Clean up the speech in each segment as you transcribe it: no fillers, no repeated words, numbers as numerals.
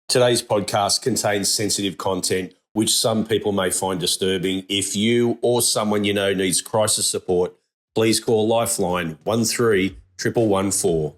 Today's podcast contains sensitive content which some people may find disturbing. If you or someone you know needs crisis support, please call Lifeline 131114.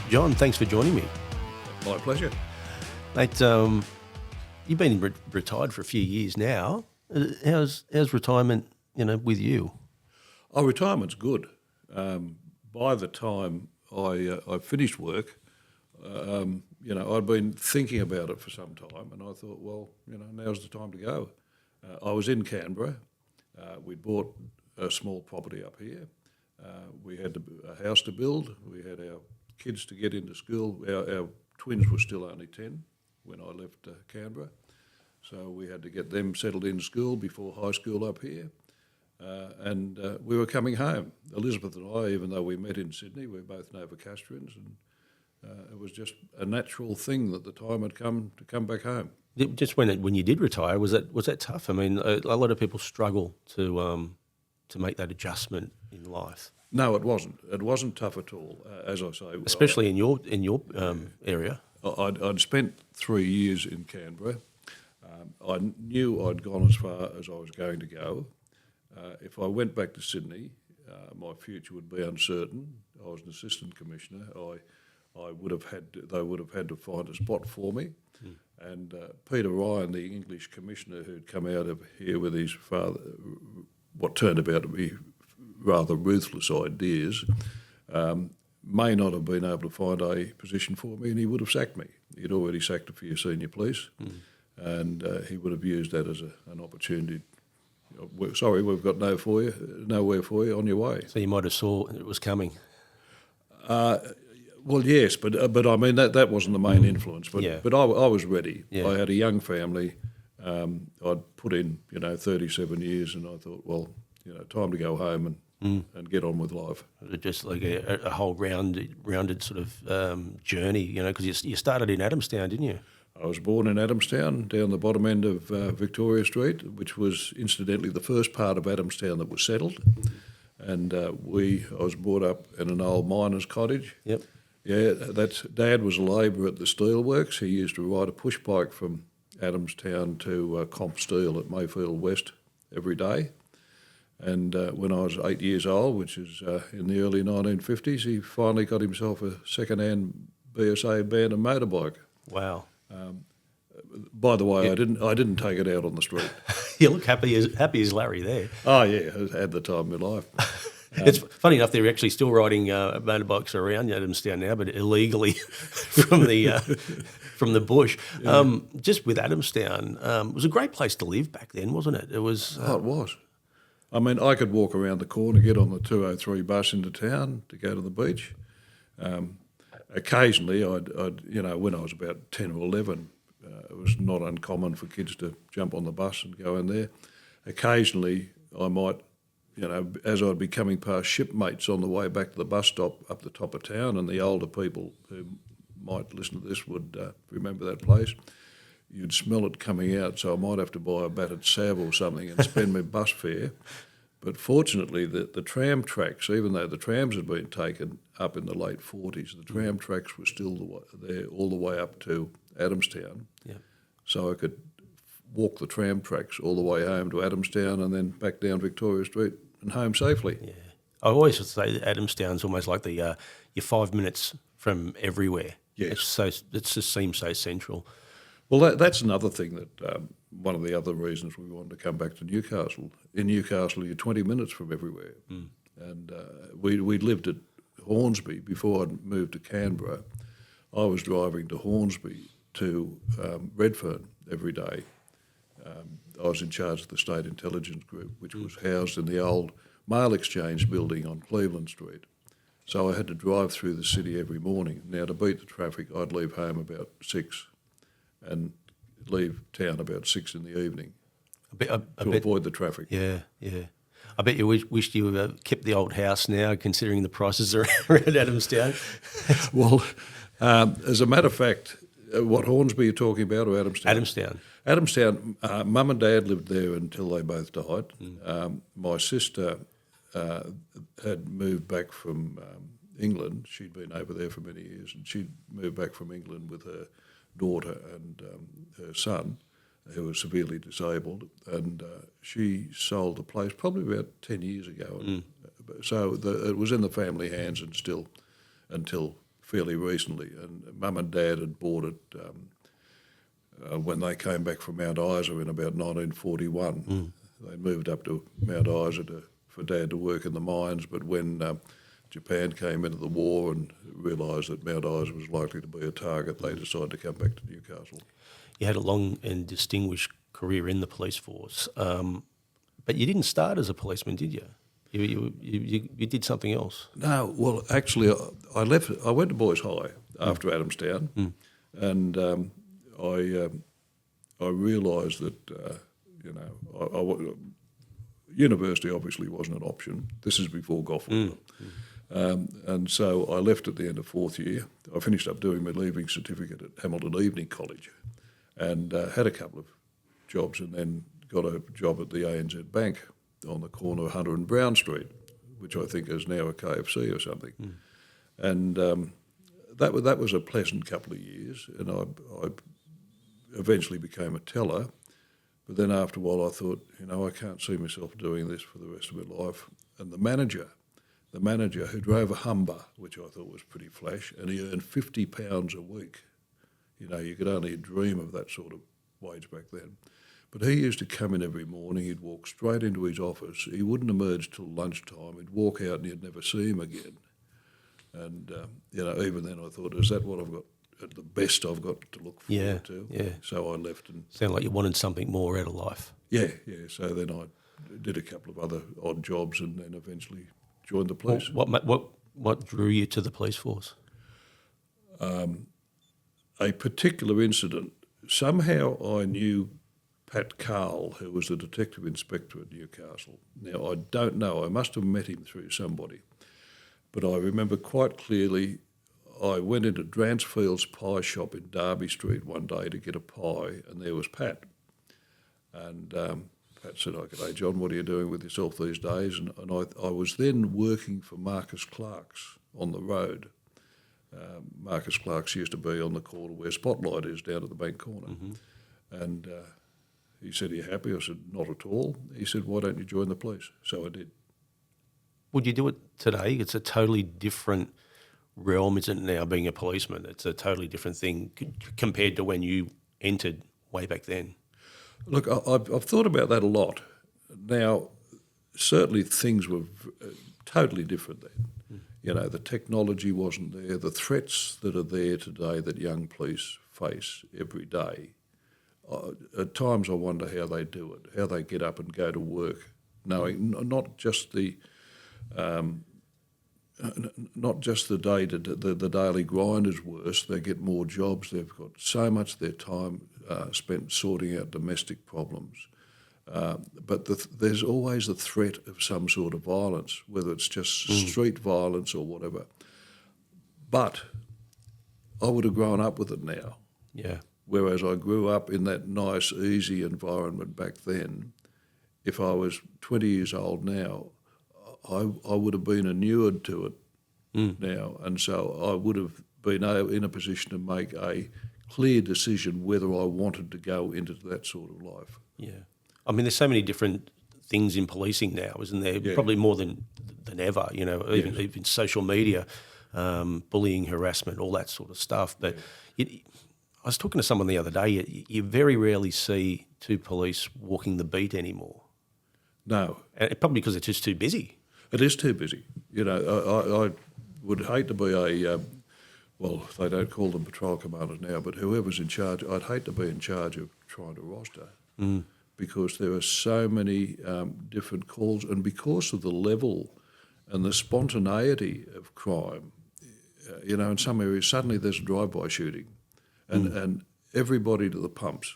John, thanks for joining me. My pleasure. Mate, you've been retired for a few years now. How's retirement, with you? Oh, retirement's good. By the time I finished work, I'd been thinking about it for some time, and I thought, well, now's the time to go. I was in Canberra. We'd bought a small property up here. We had a house to build. We had our kids to get into school. Our twins were still only 10 when I left Canberra, so we had to get them settled in school before high school up here, and we were coming home. Elizabeth and I, even though we met in Sydney, we're both Novocastrians, and it was just a natural thing that the time had come to come back home. Just when you did retire, was that tough? I mean, a lot of people struggle to make that adjustment in life. No, it wasn't. It wasn't tough at all, as I say. Especially in your area. I'd spent 3 years in Canberra. I knew I'd gone as far as I was going to go. If I went back to Sydney, my future would be uncertain. I was an assistant commissioner. They would have had to find a spot for me. And Peter Ryan, the English commissioner who'd come out of here with his father, what turned out to be rather ruthless ideas, may not have been able to find a position for me, and he would have sacked me. He'd already sacked a few senior police, and he would have used that as an opportunity. Sorry, we've got nowhere for you, on your way. So you might have saw it was coming. Well, yes, but I mean that wasn't the main influence. But Yeah. but I was ready. Yeah. I had a young family. I'd put in 37 years, and I thought, well, time to go home and get on with life. Just like a whole rounded sort of journey, because you started in Adamstown, didn't you? I was born in Adamstown, down the bottom end of Victoria Street, which was incidentally the first part of Adamstown that was settled. And I was brought up in an old miner's cottage. Yep. Yeah, Dad was a labourer at the steelworks. He used to ride a push bike from Adamstown to Comp Steel at Mayfield West every day. And when I was 8 years old, which is in the early 1950s, he finally got himself a second-hand BSA abandoned motorbike. Wow. By the way, I didn't take it out on the street. You look happy as Larry there. Oh yeah, I had the time of my life. It's funny enough, they're actually still riding motorbikes around Adamstown now, but illegally from the bush. Yeah. Just with Adamstown, it was a great place to live back then, wasn't it? It was. Oh, it was. I mean, I could walk around the corner, get on the 203 bus into town to go to the beach. Occasionally, I'd when I was about 10 or 11, it was not uncommon for kids to jump on the bus and go in there. Occasionally, I might, as I'd be coming past shipmates on the way back to the bus stop up the top of town, and the older people who might listen to this would remember that place, you'd smell it coming out, so I might have to buy a battered sav or something and spend my bus fare. But fortunately, the tram tracks, even though the trams had been taken up in the late 40s, the tram tracks were still there all the way up to Adamstown. Yeah. So I could walk the tram tracks all the way home to Adamstown and then back down Victoria Street and home safely. Yeah. I always would say that Adamstown's almost like you're 5 minutes from everywhere. Yes. It just seems so central. Well, that's another thing that one of the other reasons we wanted to come back to Newcastle. In Newcastle, you're 20 minutes from everywhere. And we lived at Hornsby before I'd moved to Canberra. I was driving to Hornsby to Redfern every day. I was in charge of the State Intelligence Group, which was housed in the old Mail Exchange building on Cleveland Street. So I had to drive through the city every morning. Now, to beat the traffic, I'd leave home about 6 and leave town about 6 in the evening to avoid the traffic. Yeah, yeah. I bet you wished you kept the old house now, considering the prices are around Adamstown. Well, as a matter of fact, what Hornsby you're talking about, or Adamstown? Adamstown, Mum and Dad lived there until they both died. My sister had moved back from England. She'd been over there for many years, and she'd moved back from England with her daughter and her son, who was severely disabled, and she sold the place probably about 10 years ago. So it was in the family hands and still until fairly recently. And Mum and Dad had bought it when they came back from Mount Isa in about 1941. They moved up to Mount Isa for Dad to work in the mines, but when Japan came into the war and realised that Mount Isa was likely to be a target, they decided to come back to Newcastle. You had a long and distinguished career in the police force, but you didn't start as a policeman, did you? You did something else. No, well, actually, I left. I went to Boys High after Adamstown, and I realised that university obviously wasn't an option. This is before Goffin. And so I left at the end of fourth year. I finished up doing my leaving certificate at Hamilton Evening College, and had a couple of jobs, and then got a job at the ANZ Bank on the corner of Hunter and Brown Street, which I think is now a KFC or something. And that was a pleasant couple of years, and I eventually became a teller. But then after a while I thought, I can't see myself doing this for the rest of my life. And the manager who drove a Humber, which I thought was pretty flash, and he earned £50 a week. You could only dream of that sort of wage back then. But he used to come in every morning, he'd walk straight into his office, he wouldn't emerge till lunchtime, he'd walk out and you'd never see him again. And, even then I thought, is that what I've got, the best I've got to look forward to? Yeah. So I left. And sounded like you wanted something more out of life. Yeah. So then I did a couple of other odd jobs and then eventually joined the police. What drew you to the police force? A particular incident. Somehow I knew Pat Carl, who was the detective inspector at Newcastle. Now, I don't know, I must have met him through somebody, but I remember quite clearly I went into Dransfield's pie shop in Derby Street one day to get a pie, and there was Pat. And Pat said, "G'day, John, what are you doing with yourself these days?" And I was then working for Marcus Clarke's on the road. Marcus Clarke's used to be on the corner where Spotlight is, down at the bank corner. And he said, "Are you happy?" I said, "Not at all." He said, "Why don't you join the police?" So I did. Would you do it today? It's a totally different realm, isn't it, now, being a policeman? It's a totally different thing compared to when you entered way back then. Look, I've thought about that a lot. Now, certainly things were totally different then. The technology wasn't there. The threats that are there today that young police face every day, at times I wonder how they do it, how they get up and go to work, knowing not just the the daily grind is worse. They get more jobs. They've got so much of their time spent sorting out domestic problems. But there's always the threat of some sort of violence, whether it's just street violence or whatever. But I would have grown up with it now. Yeah. Whereas I grew up in that nice, easy environment back then. If I was 20 years old now, I would have been inured to it now. And so I would have been in a position to make a clear decision whether I wanted to go into that sort of life. Yeah. I mean, there's so many different things in policing now, isn't there? Yeah. Probably more than ever, even social media, bullying, harassment, all that sort of stuff. But I was talking to someone the other day, you very rarely see two police walking the beat anymore. No. And probably because it's just too busy. It is too busy. I would hate to be they don't call them patrol commanders now, but whoever's in charge, I'd hate to be in charge of trying to roster because there are so many different calls, and because of the level and the spontaneity of crime, in some areas suddenly there's a drive-by shooting and everybody to the pumps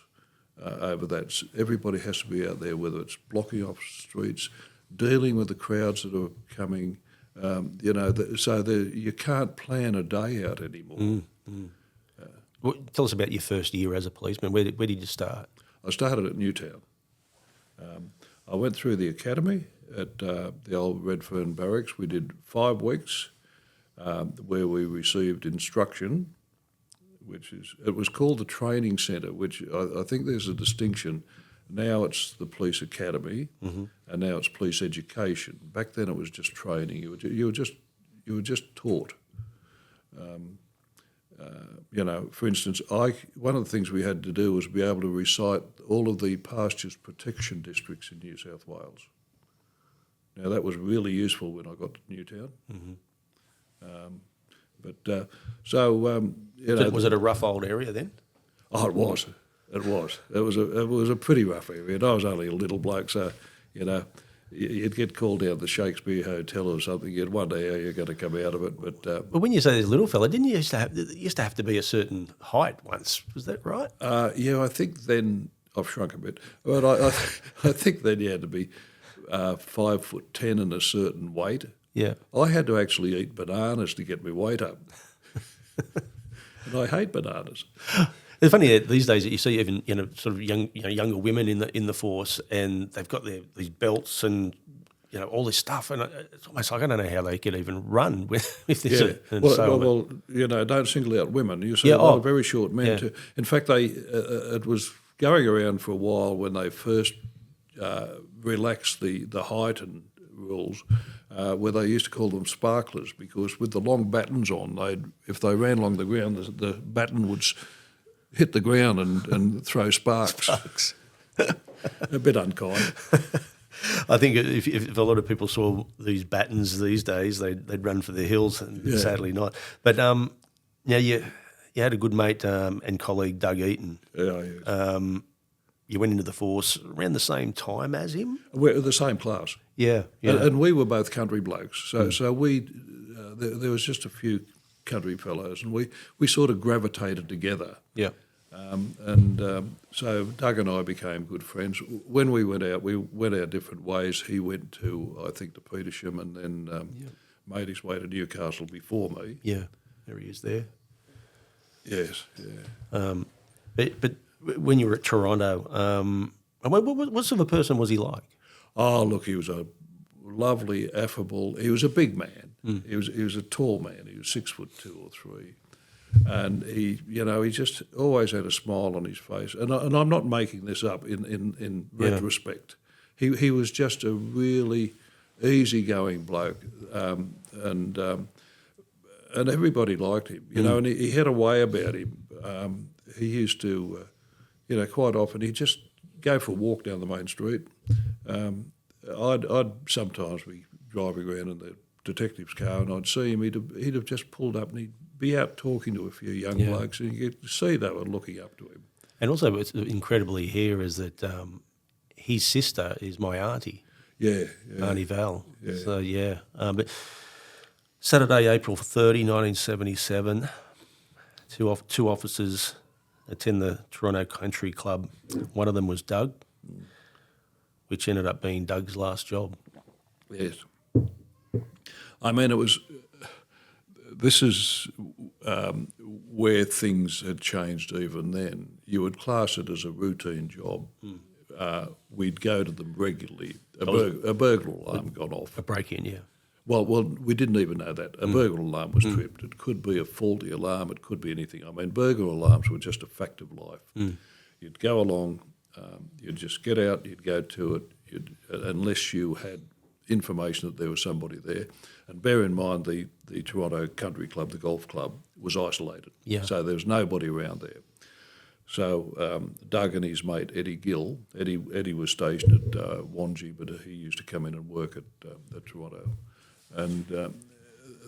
over that. Everybody has to be out there, whether it's blocking off streets, dealing with the crowds that are coming. You can't plan a day out anymore. Tell us about your first year as a policeman. Where did you start? I started at Newtown. I went through the academy at the old Redfern Barracks. We did 5 weeks where we received instruction, it was called the training centre, which I think there's a distinction. Now it's the police academy, and now it's police education. Back then it was just training. You were just taught. For instance, one of the things we had to do was be able to recite all of the pastures protection districts in New South Wales. Now that was really useful when I got to Newtown. Was it a rough old area then? Oh, it was. It was a pretty rough area. And I was only a little bloke, so you'd get called down to the Shakespeare Hotel or something. You'd wonder how you're going to come out of it. But when you say this little fella, didn't you used to have to be a certain height once? Was that right? I think then I've shrunk a bit, but I think then you had to be 5'10" and a certain weight. Yeah, I had to actually eat bananas to get my weight up, and I hate bananas. It's funny that these days that you see even sort of younger women in the force, and they've got these belts and all this stuff, and it's almost like I don't know how they could even run with this. Don't single out women. You see a lot of very short men too. In fact, it was going around for a while when they first relaxed the height and rules, where they used to call them sparklers, because with the long battens on, if they ran along the ground, the baton would hit the ground and throw sparks. A bit unkind. I think if a lot of people saw these battens these days, they'd run for the hills, and sadly not. But you had a good mate and colleague, Doug Eaton. Yeah. You went into the force around the same time as him? We're the same class. Yeah. And we were both country blokes. So we there was just a few country fellows, and we sort of gravitated together. Yeah. So Doug and I became good friends. When we went our different ways. He went to, I think, to Petersham, and then made his way to Newcastle before me. Yeah, there he is there. Yes, yeah. But when you were at Toronto, what sort of a person was he like? Oh, look, he was a lovely, affable. He was a big man. He was a tall man. He was 6'2" or 3. And he just always had a smile on his face. And I'm not making this up in retrospect. He was just a really easygoing bloke, and everybody liked him. And he had a way about him. He used to, quite often he'd just go for a walk down the main street. I'd sometimes be driving around in the detective's car, and I'd see him. He'd have just pulled up, and he'd be out talking to a few young blokes, and you could see they were looking up to him. And also, what's incredibly here is that his sister is my auntie. Yeah. Auntie Val. Yeah. So, but Saturday, April 30, 1977, two officers attend the Toronto Country Club. One of them was Doug, which ended up being Doug's last job. Yes. I mean, this is where things had changed even then. You would class it as a routine job. We'd go to them regularly. A burglar alarm gone off. A break-in, yeah. Well, we didn't even know that. A burglar alarm was tripped. It could be a faulty alarm. It could be anything. I mean, burglar alarms were just a fact of life. You'd go along, you'd just get out, you'd go to it, unless you had information that there was somebody there. And bear in mind, the Toronto Country Club, the golf club, was isolated. Yeah. So there was nobody around there. So Doug and his mate Eddie Gill, Eddie was stationed at Wangi, but he used to come in and work at Toronto. And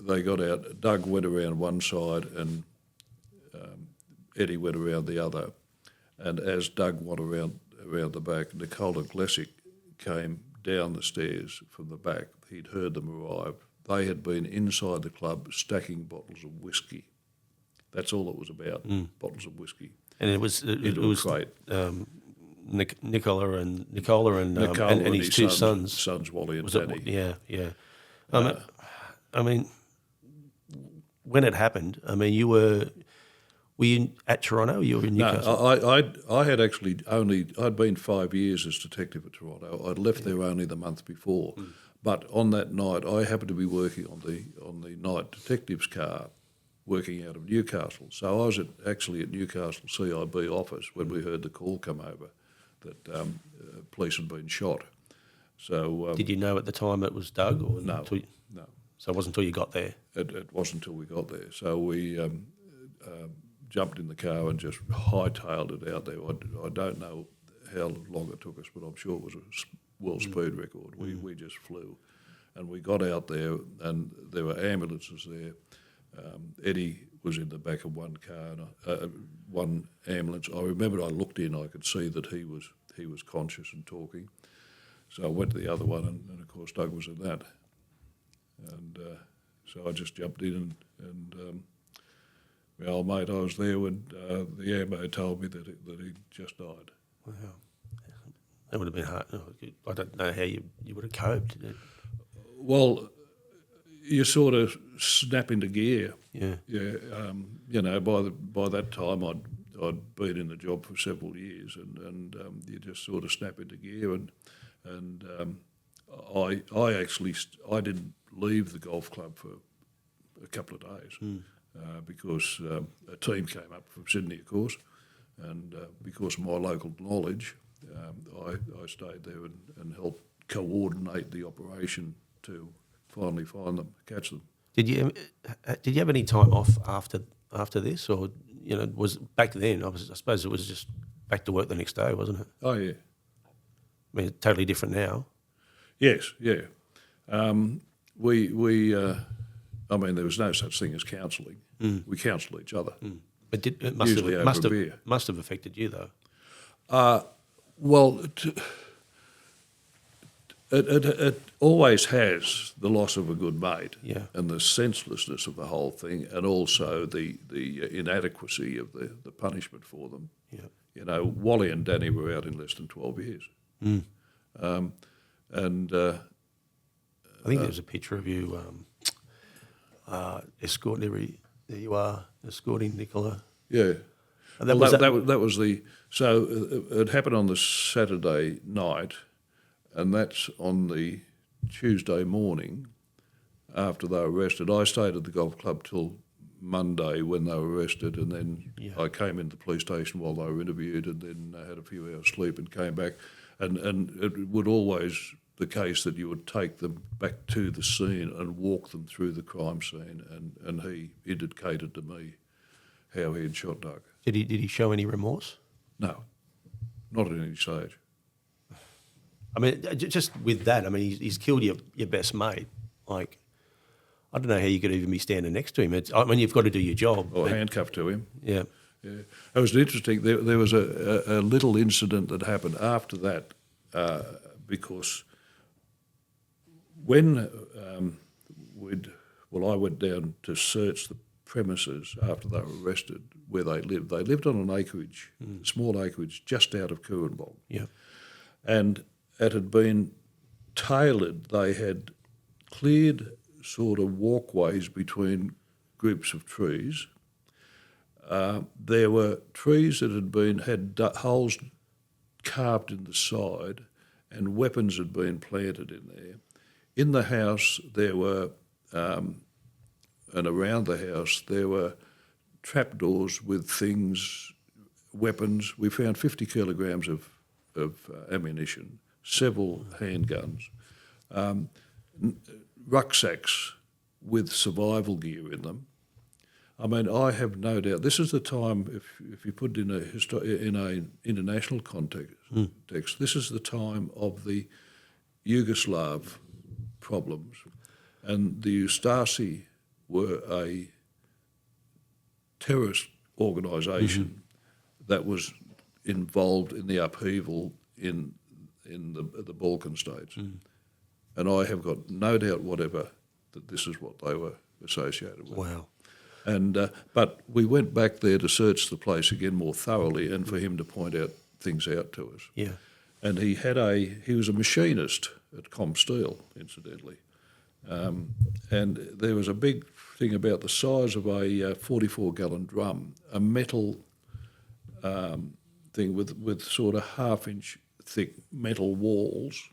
they got out. Doug went around one side and Eddie went around the other. And as Doug went around the back, Nicola Glessick came down the stairs from the back. He'd heard them arrive. They had been inside the club stacking bottles of whiskey. That's all it was about, bottles of whiskey. And it was great. Nicola and his two sons. Sons Wally and Was Danny. it? Yeah, yeah. I mean, when it happened, I mean, were you at Toronto? Or you were in Newcastle? No, I had actually I'd been 5 years as detective at Toronto. I'd left there only the month before, but on that night I happened to be working on the night detective's car, working out of Newcastle. So I was actually at Newcastle CIB office when we heard the call come over that police had been shot. So did you know at the time it was Doug? Or no. So it wasn't until you got there? It wasn't until we got there. So we jumped in the car and just hightailed it out there. I don't know how long it took us, but I'm sure it was a world speed record. We just flew. And we got out there and there were ambulances there. Eddie was in the back of one car, one ambulance. I remember I looked in, I could see that he was conscious and talking. So I went to the other one and of course Doug was in that. And so I just jumped in and my old mate, I was there when the ambo told me that he just died. Wow. That would have been hard. I don't know how you would have coped. Well, you sort of snap into gear. Yeah. Yeah. By that time I'd been in the job for several years and you just sort of snap into gear and I didn't leave the golf club for a couple of days because a team came up from Sydney, of course, and because of my local knowledge, I stayed there and helped coordinate the operation to finally find them, catch them. Did you have any time off after this, or was back then? I suppose it was just back to work the next day, wasn't it? Oh yeah. I mean, totally different now. Yes, yeah. I mean, there was no such thing as counselling. We counselled each other. But it must have affected you though. Well, it always has the loss of a good mate, and the senselessness of the whole thing, and also the inadequacy of the punishment for them. Yeah. Wally and Danny were out in less than 12 years. And I think there's a picture of you escorting. There you are, escorting Nicola. Yeah. That was the. So it happened on the Saturday night, and that's on the Tuesday morning after they were arrested. I stayed at the golf club till Monday when they were arrested, and then I came into the police station while they were interviewed, and then I had a few hours sleep and came back. And it would always the case that you would take them back to the scene and walk them through the crime scene, and he indicated to me how he had shot Doug. Did he show any remorse? No, not at any stage. I mean, just with that, I mean, he's killed your best mate. Like, I don't know how you could even be standing next to him. I mean, you've got to do your job. Or handcuffed to him. Yeah. Yeah. It was interesting. There was a little incident that happened after that because when I went down to search the premises after they were arrested where they lived. They lived on an acreage, small acreage, just out of Coonbog. Yeah. And it had been tailored. They had cleared sort of walkways between groups of trees. There were trees that had holes carved in the side, and weapons had been planted in there. In the house, there were, and around the house, there were trapdoors with things, weapons. We found 50 kilograms of ammunition, several handguns, rucksacks with survival gear in them. I mean, I have no doubt. This is the time, if you put it in a international context, this is the time of the Yugoslav problems, and the Ustasi were a terrorist organisation that was involved in the upheaval in the Balkan states, and I have got no doubt whatever that this is what they were associated with. Wow. And but we went back there to search the place again more thoroughly, and for him to point out things out to us. Yeah. And he was a machinist at Comsteel, incidentally. And there was a big thing about the size of a 44-gallon drum, a metal thing with sort of half-inch thick metal walls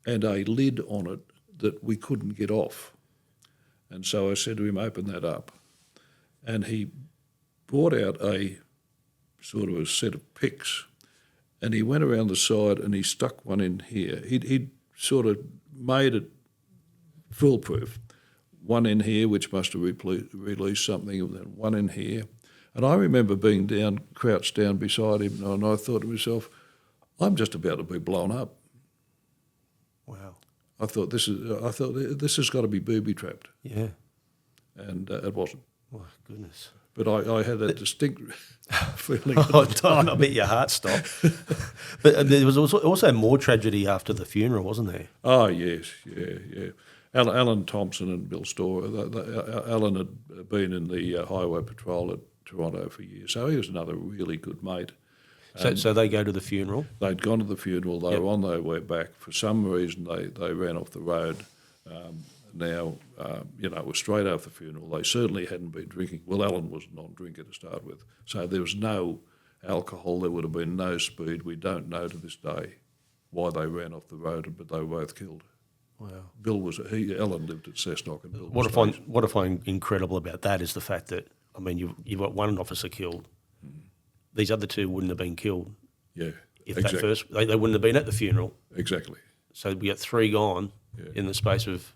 and a lid on it that we couldn't get off. And so I said to him, open that up. And he brought out a sort of a set of picks, and he went around the side and he stuck one in here. He'd sort of made it foolproof. One in here, which must have released something, and then one in here. And I remember being crouched down beside him, and I thought to myself, I'm just about to be blown up. Wow. I thought this has got to be booby trapped. Yeah. And it wasn't. Oh, goodness. But I had that distinct feeling. I bet your heart stopped. But there was also more tragedy after the funeral, wasn't there? Oh, yes, yeah. Alan Thompson and Bill Storr, Alan had been in the highway patrol at Toronto for years, so he was another really good mate. So they go to the funeral? They'd gone to the funeral, they were on their way back. For some reason, they ran off the road. It was straight after the funeral. They certainly hadn't been drinking. Well, Alan was a non-drinker to start with. So there was no alcohol, there would have been no speed. We don't know to this day why they ran off the road, but they were both killed. Wow. Alan lived at Cessnock and Bill What I find incredible about that is the fact that, I mean, you've got one officer killed. These other two wouldn't have been killed. Yeah, if exactly. that first, they wouldn't have been at the funeral. Exactly. So we got three gone in the space of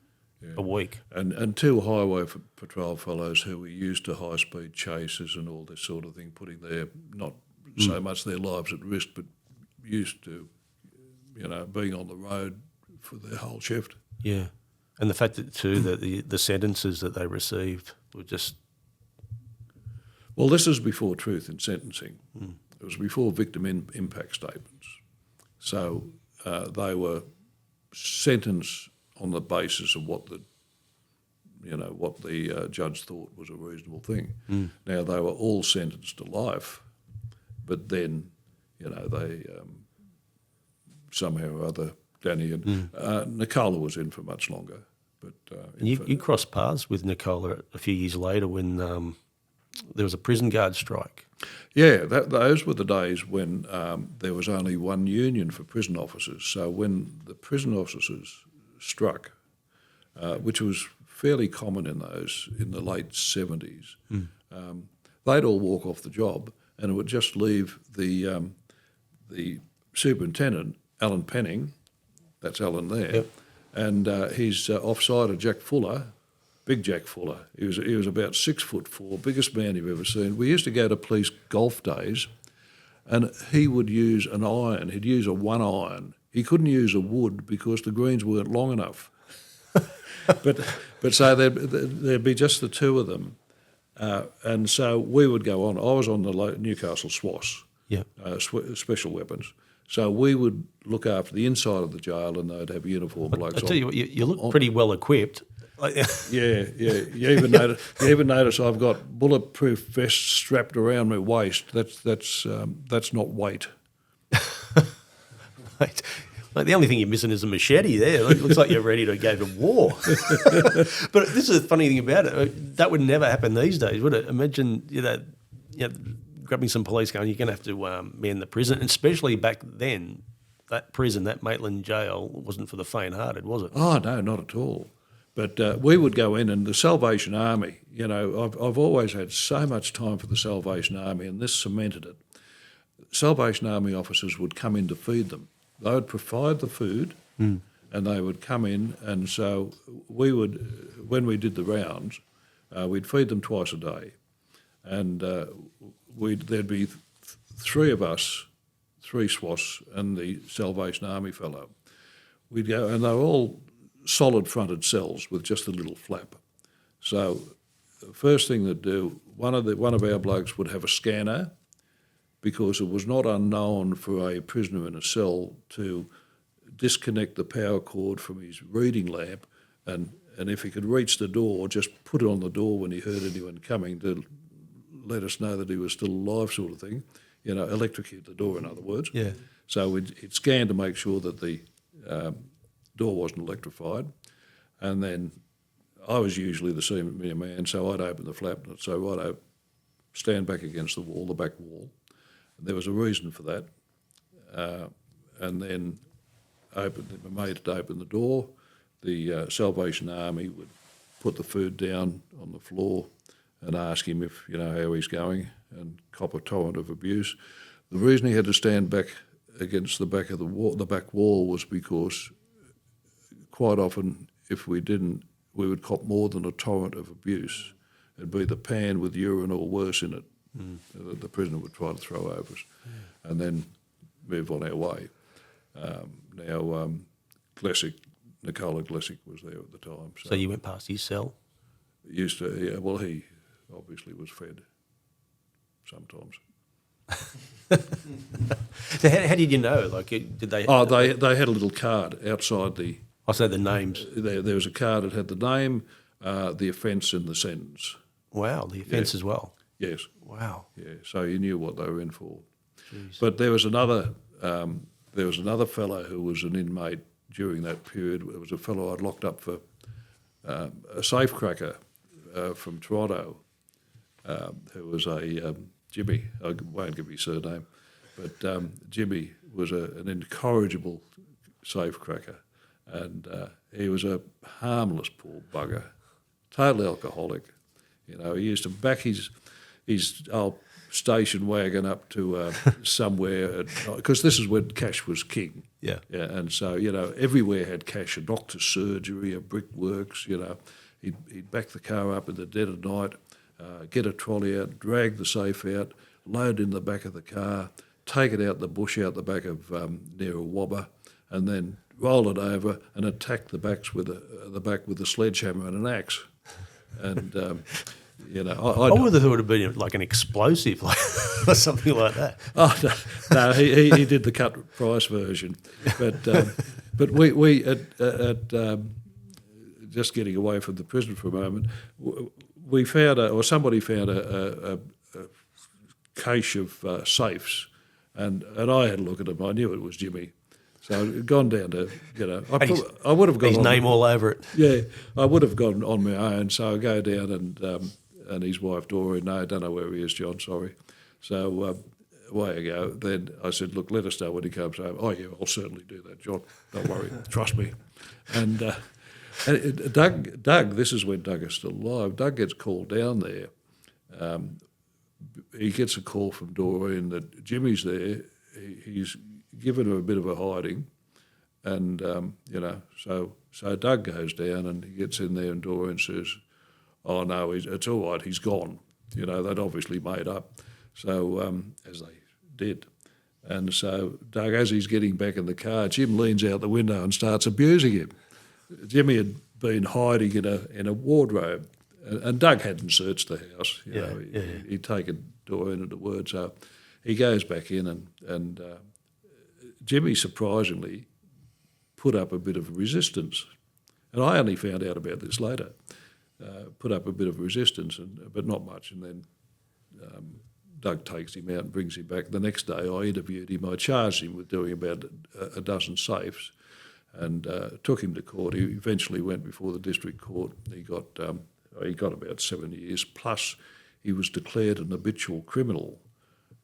a week. And two highway patrol fellows who were used to high-speed chases and all this sort of thing, putting not so much their lives at risk, but used to, being on the road for their whole shift. Yeah. And the fact that, too, that the sentences that they received were just... Well, this is before truth in sentencing. It was before victim impact statements. So they were sentenced on the basis of what the judge thought was a reasonable thing. Now, they were all sentenced to life, but then, they somehow or other, Danny and Nicola was in for much longer. But you crossed paths with Nicola a few years later when there was a prison guard strike. Yeah, those were the days when there was only one union for prison officers. So when the prison officers struck, which was fairly common in the late 70s, they'd all walk off the job, and it would just leave the superintendent, Alan Penning, that's Alan there, and his offsider, Jack Fuller, big Jack Fuller. He was about 6'4", biggest man you've ever seen. We used to go to police golf days, and he would use an iron. He'd use a one iron. He couldn't use a wood because the greens weren't long enough. But so there'd be just the two of them, and so we would go on. I was on the Newcastle SWAS, special weapons. So we would look after the inside of the jail, and they'd have uniform blokes. I tell you what, you look pretty well equipped. Yeah. You even notice I've got bulletproof vests strapped around my waist. That's not weight. Like the only thing you're missing is a machete there. It looks like you're ready to go to war. But this is the funny thing about it. That would never happen these days, would it? Imagine grabbing some police going, you're going to have to man the prison. And especially back then, that prison, that Maitland jail, wasn't for the faint-hearted, was it? Oh, no, not at all. But we would go in, and the Salvation Army, I've always had so much time for the Salvation Army, and this cemented it. Salvation Army officers would come in to feed them. They would provide the food, and they would come in, and so we would, when we did the rounds, we'd feed them twice a day, and there'd be three of us, three SWAS and the Salvation Army fellow. We'd go, and they were all solid-fronted cells with just a little flap. So the first thing they'd do, one of our blokes would have a scanner, because it was not unknown for a prisoner in a cell to disconnect the power cord from his reading lamp, and if he could reach the door, just put it on the door when he heard anyone coming to let us know that he was still alive, sort of thing. electrocute the door, in other words. Yeah. So it scanned to make sure that the door wasn't electrified. And then I was usually the senior man, so I'd open the flap, so I'd stand back against the wall, the back wall. And there was a reason for that. And then made it open the door. The Salvation Army would put the food down on the floor and ask him if, how he's going, and cop a torrent of abuse. The reason he had to stand back against the back of the back wall was because quite often, if we didn't, we would cop more than a torrent of abuse. It'd be the pan with urine or worse in it that the prisoner would try to throw over us, and then move on our way. Nicola Glessick was there at the time. So you went past his cell? Used to, yeah. Well, he obviously was fed sometimes. So how did you know? Like, did they? Oh, they had a little card outside the. I say the names. There was a card that had the name, the offence, and the sentence. Wow, the offence as well. Yes. Wow. Yeah. So you knew what they were in for. Jeez. But there was another fellow who was an inmate during that period. It was a fellow I'd locked up for a safecracker from Toronto, who was a Jimmy. I won't give his surname, but Jimmy was an incorrigible safecracker, and he was a harmless poor bugger, totally alcoholic. He used to back his old station wagon up to somewhere, because this is when cash was king. Yeah. And so, everywhere had cash, a doctor's surgery, a brickworks, He'd back the car up in the dead of night, get a trolley out, drag the safe out, load in the back of the car, take it out the bush out the back of near a wobber, and then roll it over and attack the back with a sledgehammer and an axe. And I would have thought it would have been like an explosive, or something like that. Oh no, he did the cut price version, but we at just getting away from the prison for a moment, we found somebody found a cache of safes, and I had a look at them. I knew it was Jimmy. So I'd gone down to, I would have gone his name all over it. Yeah, I would have gone on my own. So I go down and his wife Dora, no, I don't know where he is, John, sorry. So away I go. Then I said, look, let us know when he comes home. Oh yeah, I'll certainly do that, John. Don't worry, trust me. And Doug, this is when Doug is still alive. Doug gets called down there. He gets a call from Doreen that Jimmy's there. He's given him a bit of a hiding, and so Doug goes down and he gets in there, and Doreen says, "Oh no, it's all right. He's gone." They'd obviously made up. So as they did, and so Doug, as he's getting back in the car, Jim leans out the window and starts abusing him. Jimmy had been hiding in a wardrobe, and Doug hadn't searched the house. He'd taken Doreen at the word, so he goes back in, and Jimmy surprisingly put up a bit of resistance, and I only found out about this later. Put up a bit of resistance, but not much, and then Doug takes him out and brings him back. The next day I interviewed him. I charged him with doing about a dozen safes, and took him to court. He eventually went before the district court. He got about 7 years, plus he was declared an habitual criminal.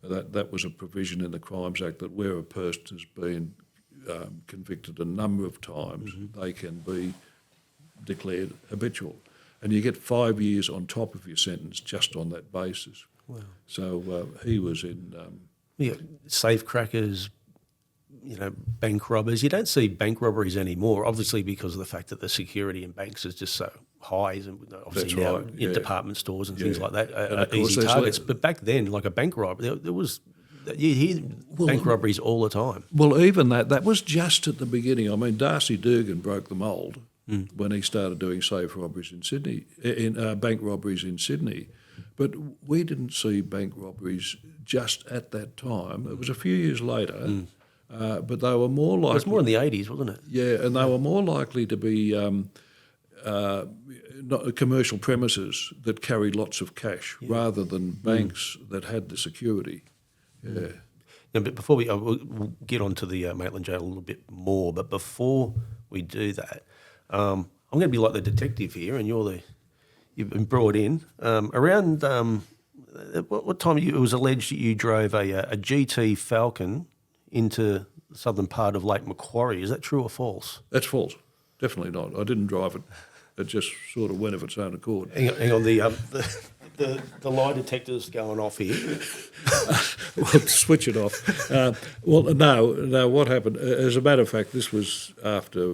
That was a provision in the Crimes Act that where a person has been convicted a number of times, they can be declared habitual. And you get 5 years on top of your sentence just on that basis. Wow. So he was in... safe crackers, bank robbers. You don't see bank robberies anymore, obviously because of the fact that the security in banks is just so high, and obviously now in department stores and things like that are easy targets. But back then, like a bank robbery, there was... You hear bank robberies all the time. Well, even that was just at the beginning. I mean, Darcy Dugan broke the mould when he started doing safe robberies in Sydney, bank robberies in Sydney. But we didn't see bank robberies just at that time. It was a few years later, but they were more likely... It was more in the 80s, wasn't it? Yeah, and they were more likely to be not commercial premises that carried lots of cash rather than banks that had the security. Yeah. Now, but before we'll get onto the Maitland Jail a little bit more, but before we do that, I'm going to be like the detective here, and you've been brought in around what time it was alleged that you drove a GT Falcon into the southern part of Lake Macquarie. Is that true or false? That's false. Definitely not. I didn't drive it. It just sort of went of its own accord. Hang on, the lie detector's going off here. Well, switch it off. No. What happened? As a matter of fact, this was after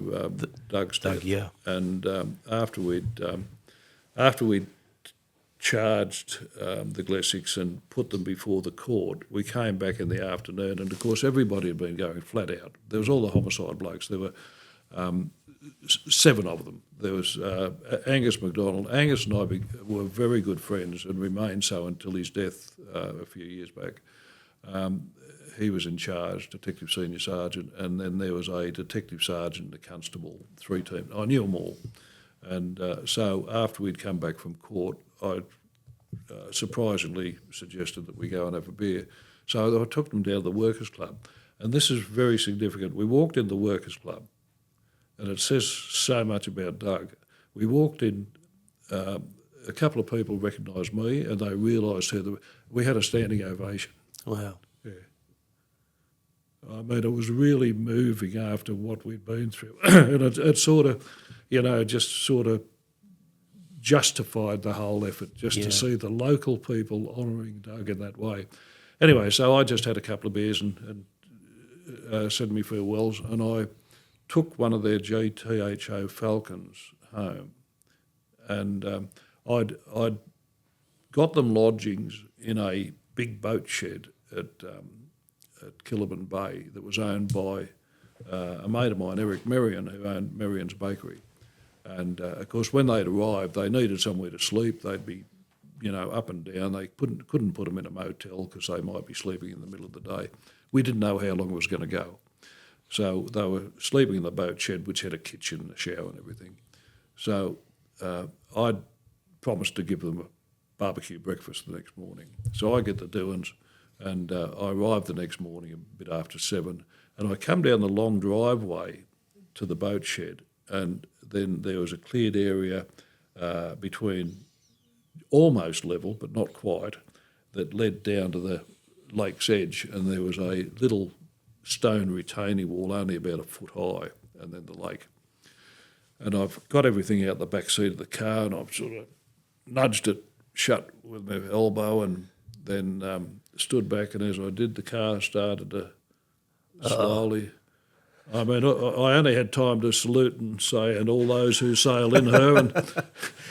Doug's death. Doug, yeah. And after we'd charged the Glessics and put them before the court, we came back in the afternoon, and of course everybody had been going flat out. There was all the homicide blokes. There were 7 of them. There was Angus MacDonald. Angus and I were very good friends and remained so until his death a few years back. He was in charge, Detective Senior Sergeant, and then there was a Detective Sergeant, a Constable, 3 team. I knew them all. And so after we'd come back from court, I surprisingly suggested that we go and have a beer. So I took them down to the Workers' Club. And this is very significant. We walked in the Workers' Club, and it says so much about Doug. We walked in, a couple of people recognised me, and they realised we had a standing ovation. Wow. Yeah. I mean, it was really moving after what we'd been through. And it sort of, just sort of justified the whole effort, to see the local people honouring Doug in that way. Anyway, so I just had a couple of beers and said me farewells, and I took one of their GTHO Falcons home, and I'd got them lodgings in a big boat shed at Killaban Bay that was owned by a mate of mine, Eric Merrion, who owned Merrion's Bakery. And, of course, when they'd arrived, they needed somewhere to sleep. They'd be, up and down. They couldn't put them in a motel because they might be sleeping in the middle of the day. We didn't know how long it was going to go. So they were sleeping in the boat shed, which had a kitchen, a shower and everything. So I'd promised to give them a barbecue breakfast the next morning. So I get the doings, and I arrived the next morning a bit after 7, and I come down the long driveway to the boat shed, and then there was a cleared area between almost level, but not quite, that led down to the lake's edge, and there was a little stone retaining wall only about a foot high, and then the lake. And I've got everything out the back seat of the car, and I've sort of nudged it shut with my elbow, and then stood back, and as I did, the car started to slowly... I mean, I only had time to salute and say, and all those who sail in her, and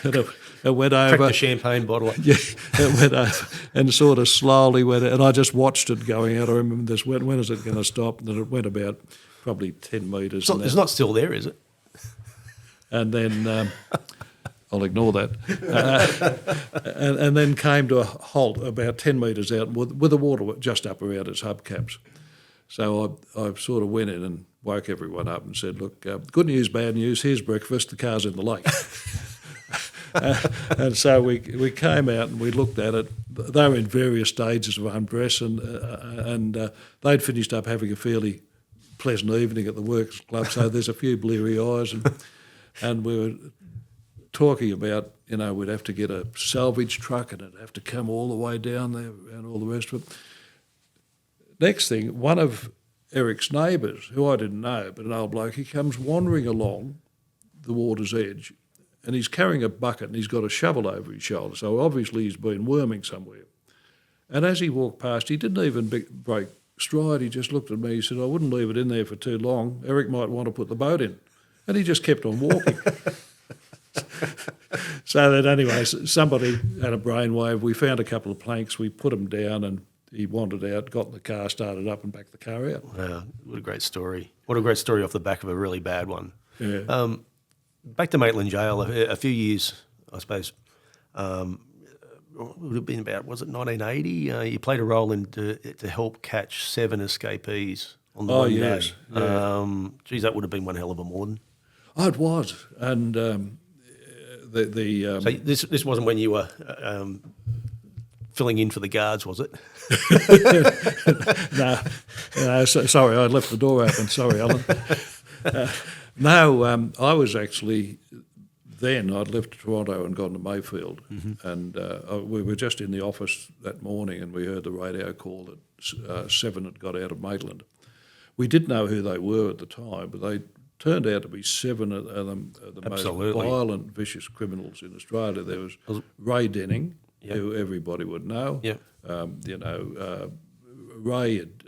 it went over. Cracked the champagne bottle. Yeah, it went over and sort of slowly went, and I just watched it going out. I remember this, when is it going to stop? And then it went about probably 10 metres. It's not still there, is it? And then I'll ignore that. And then came to a halt about 10 metres out with the water just up around its hubcaps. So I sort of went in and woke everyone up and said, look, good news, bad news, here's breakfast, the car's in the lake. And so we came out and we looked at it. They were in various stages of undress, and they'd finished up having a fairly pleasant evening at the Workers' Club, so there's a few bleary eyes. And we were talking about, we'd have to get a salvage truck and it'd have to come all the way down there and all the rest of it. Next thing, one of Eric's neighbours, who I didn't know, but an old bloke, he comes wandering along the water's edge, and he's carrying a bucket and he's got a shovel over his shoulder, so obviously he's been worming somewhere. And as he walked past, he didn't even break stride, he just looked at me, he said, I wouldn't leave it in there for too long, Eric might want to put the boat in. And he just kept on walking. So that anyway, somebody had a brainwave, we found a couple of planks, we put them down, and he wandered out, got in the car, started up and backed the car out. Wow, what a great story. What a great story off the back of a really bad one. Yeah. Back to Maitland Jail, a few years, I suppose, it would have been about, was it 1980? You played a role to help catch 7 escapees on the one day. Yeah. Geez, that would have been one hell of a morning. Oh, it was. And So this wasn't when you were filling in for the guards, was it? No, sorry, I left the door open. Sorry, Alan. I was actually then I'd left Toronto and gone to Mayfield, and we were just in the office that morning, and we heard the radio call that 7 had got out of Maitland. We didn't know who they were at the time, but they turned out to be 7 of them, the most violent, vicious criminals in Australia. There was Ray Denning, who everybody would know. Yep. Ray had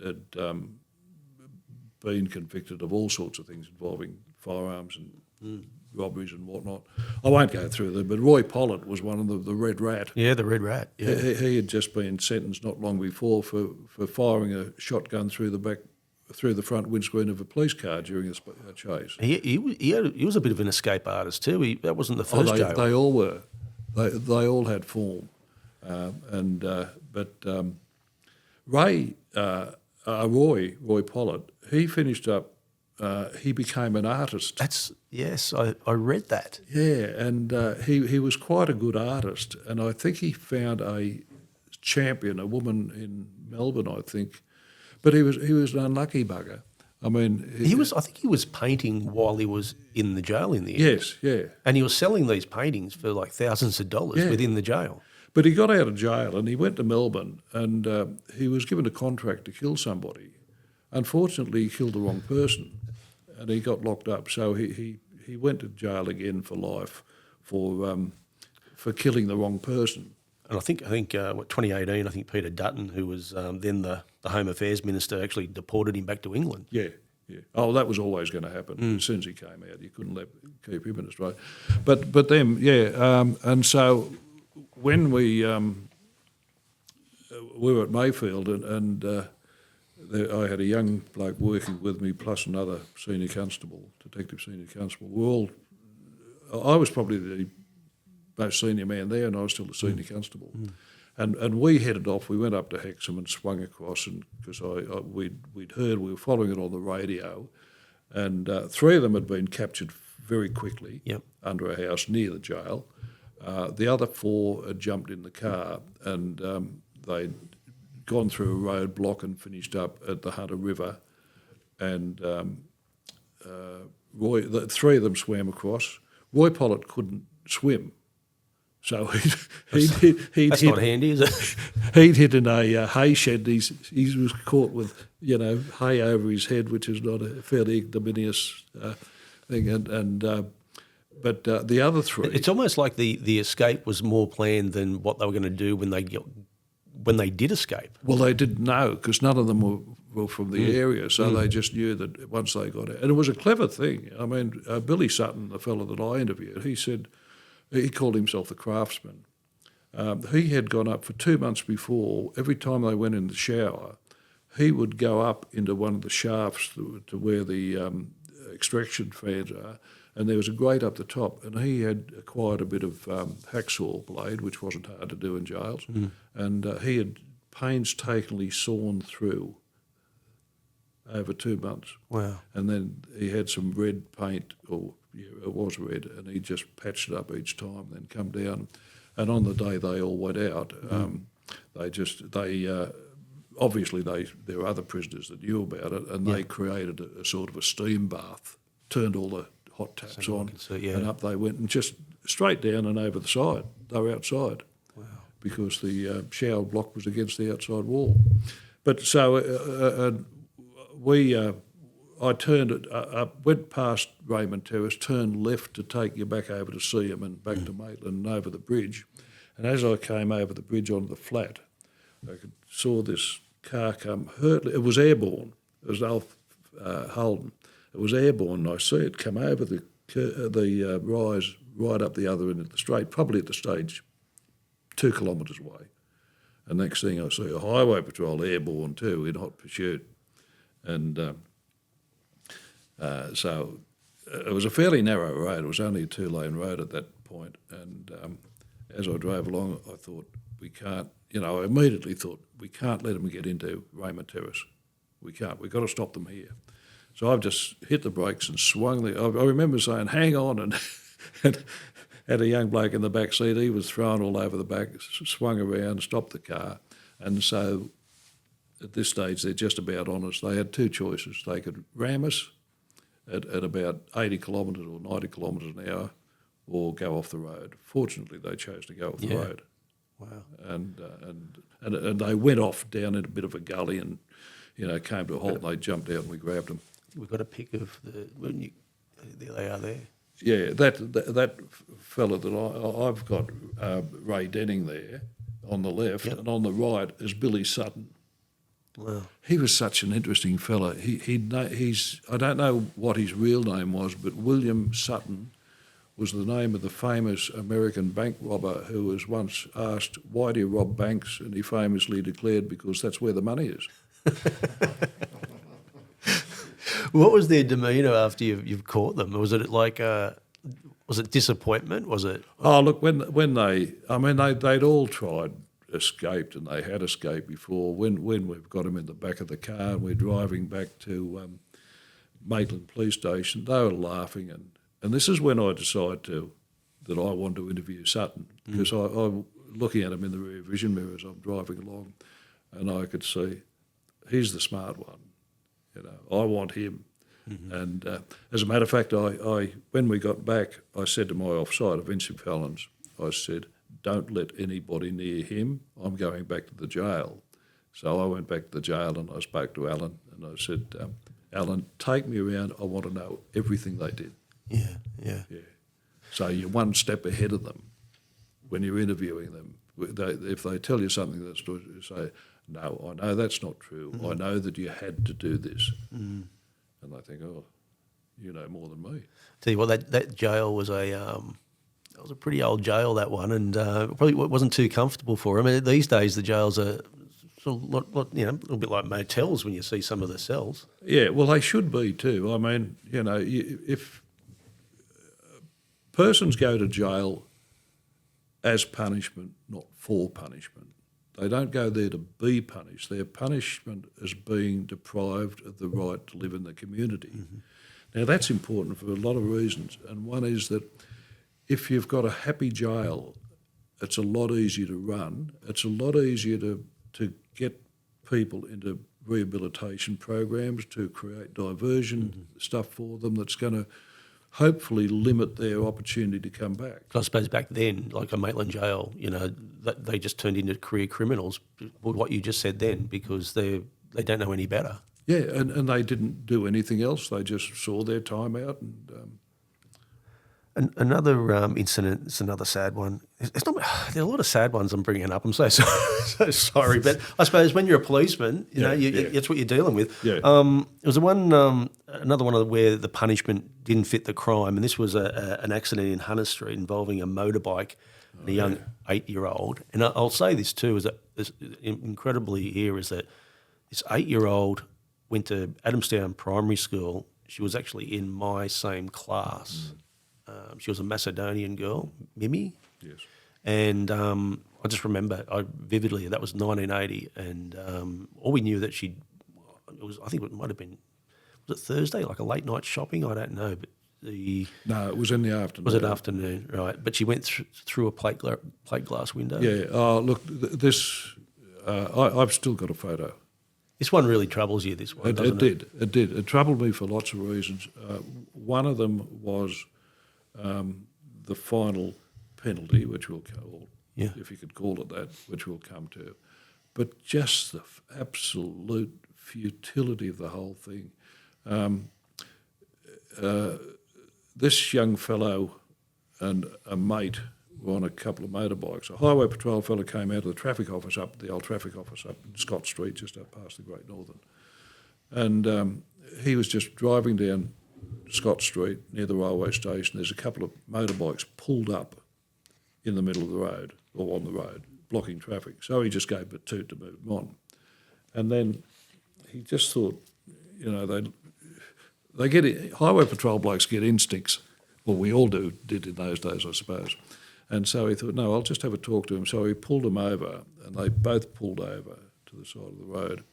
been convicted of all sorts of things involving firearms and robberies and whatnot. I won't go through them, but Roy Pollett was one of the Red Rat. Yeah, the Red Rat. Yeah. He had just been sentenced not long before for firing a shotgun through the front windscreen of a police car during a chase. He was a bit of an escape artist too. That wasn't the first jail. They all were. They all had form. Roy Pollett, he finished up. He became an artist. I read that. Yeah, and he was quite a good artist, and I think he found a champion, a woman in Melbourne, I think, but he was an unlucky bugger. I mean, I think he was painting while he was in the jail in the end. Yes, yeah, and he was selling these paintings for like thousands of dollars within the jail. But he got out of jail and he went to Melbourne, and he was given a contract to kill somebody. Unfortunately, he killed the wrong person, and he got locked up. So he went to jail again for life for killing the wrong person. And I think 2018, I think Peter Dutton, who was then the Home Affairs Minister, actually deported him back to England. Yeah. Oh, that was always going to happen. As soon as he came out, you couldn't keep him in Australia. But then, and so when we were at Mayfield, and I had a young bloke working with me, plus another detective senior constable. I was probably the most senior man there, and I was still the senior constable. And we headed off. We went up to Hexham and swung across, and because we'd heard, we were following it on the radio, and 3 of them had been captured very quickly under a house near the jail. The other 4 had jumped in the car, and they'd gone through a roadblock and finished up at the Hunter River, and 3 of them swam across. Roy Pollett couldn't swim, so That's not handy, is it? He'd hit in a hay shed. He was caught with hay over his head, which is not a fairly ignominious thing. But the other 3, it's almost like the escape was more planned than what they were going to do when they did escape. Well, they didn't know because none of them were from the area, so they just knew that once they got out. And it was a clever thing. I mean, Billy Sutton, the fellow that I interviewed, he said he called himself the craftsman. He had gone up for 2 months before. Every time they went in the shower, he would go up into one of the shafts to where the extraction fans are, and there was a grate up the top, and he had acquired a bit of hacksaw blade, which wasn't hard to do in jails, and he had painstakingly sawn through over 2 months. Wow. And then he had some red paint, it was red, and he just patched it up each time, then come down. And on the day they all went out, obviously there were other prisoners that knew about it, and they created a sort of a steam bath, turned all the hot taps on, and up they went, and just straight down and over the side. They were outside. Wow. Because the shower block was against the outside wall. But so I turned up, went past Raymond Terrace, turned left to take you back over to Seaham and back to Maitland and over the bridge. And as I came over the bridge onto the flat, I saw this car come hurtling. It was airborne. It was Alf Holden. It was airborne, and I see it come over the rise right up the other end of the straight, probably at the stage 2 kilometres away. And next thing I see a highway patrol airborne too in hot pursuit. And so it was a fairly narrow road. It was only a 2-lane road at that point. And as I drove along, I thought, I immediately thought, we can't let them get into Raymond Terrace. We can't. We've got to stop them here. So I've just hit the brakes and swung I remember saying, hang on, had a young bloke in the back seat. He was thrown all over the back, swung around, stopped the car. And so at this stage, they're just about honest. They had two choices. They could ram us at about 80 kilometres or 90 kilometres an hour or go off the road. Fortunately, they chose to go off the road. Wow. And they went off down in a bit of a gully and, came to a halt and they jumped out and we grabbed them. We've got a pic of there they are there. Yeah, that fella that I've got, Ray Denning there on the left, and on the right is Billy Sutton. Wow. He was such an interesting fella. He's I don't know what his real name was, but William Sutton was the name of the famous American bank robber who was once asked, "Why do you rob banks?" And he famously declared, "Because that's where the money is." What was their demeanour after you've caught them? Was it like was it disappointment? Was it? Oh, look, they'd all tried, escaped, and they had escaped before. When we've got them in the back of the car and we're driving back to Maitland Police Station, they were laughing, and this is when I decided that I wanted to interview Sutton, because I'm looking at him in the rear vision mirror as I'm driving along, and I could see he's the smart one. I want him. Mm-hmm. And as a matter of fact, I when we got back, I said to my offsider, Vincent Fallons, I said, "Don't let anybody near him. I'm going back to the jail." So I went back to the jail and I spoke to Alan and I said, "Alan, take me around. I want to know everything they did." Yeah. So you're one step ahead of them when you're interviewing them. If they tell you something that's true, you say, "No, I know that's not true. I know that you had to do this." And they think, "Oh, you know more than me." Tell you what, that jail was a pretty old jail, that one, and probably wasn't too comfortable for him. These days, the jails are sort of a little bit like motels when you see some of the cells. Yeah, well, they should be too. I mean, if persons go to jail as punishment, not for punishment. They don't go there to be punished. Their punishment is being deprived of the right to live in the community. Mm-hmm. Now, that's important for a lot of reasons, and one is that if you've got a happy jail, it's a lot easier to run. It's a lot easier to get people into rehabilitation programs, to create diversion stuff for them that's going to hopefully limit their opportunity to come back. I suppose back then, like a Maitland jail, that they just turned into career criminals, what you just said then, because they don't know any better. Yeah, and they didn't do anything else. They just saw their time out. And another incident, it's another sad one. There are a lot of sad ones I'm bringing up. I'm so sorry. But I suppose when you're a policeman, that's what you're dealing with. Yeah. It was another one where the punishment didn't fit the crime, and this was an accident in Hunter Street involving a motorbike and a young 8-year-old. And I'll say this too, is that this incredibly here is that this 8-year-old went to Adamstown Primary School. She was actually in my same class. She was a Macedonian girl, Mimi. Yes. And I just remember vividly, that was 1980, and all we knew that I think it might have been, was it Thursday, like a late night shopping? I don't know, but No, it was in the afternoon. Was it afternoon, right? But she went through a plate glass window. Yeah. Look, this, I've still got a photo. This one really troubles you, this one, doesn't it? It did. It troubled me for lots of reasons. One of them was the final penalty, which we'll call, if you could call it that, which we'll come to. But just the absolute futility of the whole thing. This young fellow and a mate were on a couple of motorbikes. A highway patrol fellow came out of the traffic office the old traffic office up in Scott Street, just up past the Great Northern. And he was just driving down Scott Street near the railway station. There's a couple of motorbikes pulled up in the middle of the road, or on the road, blocking traffic. So he just gave a toot to move them on. And then he just thought, they get highway patrol blokes get instincts. Well, we all did in those days, I suppose. And so he thought, no, I'll just have a talk to him. So he pulled them over, and they both pulled over to the side of the road.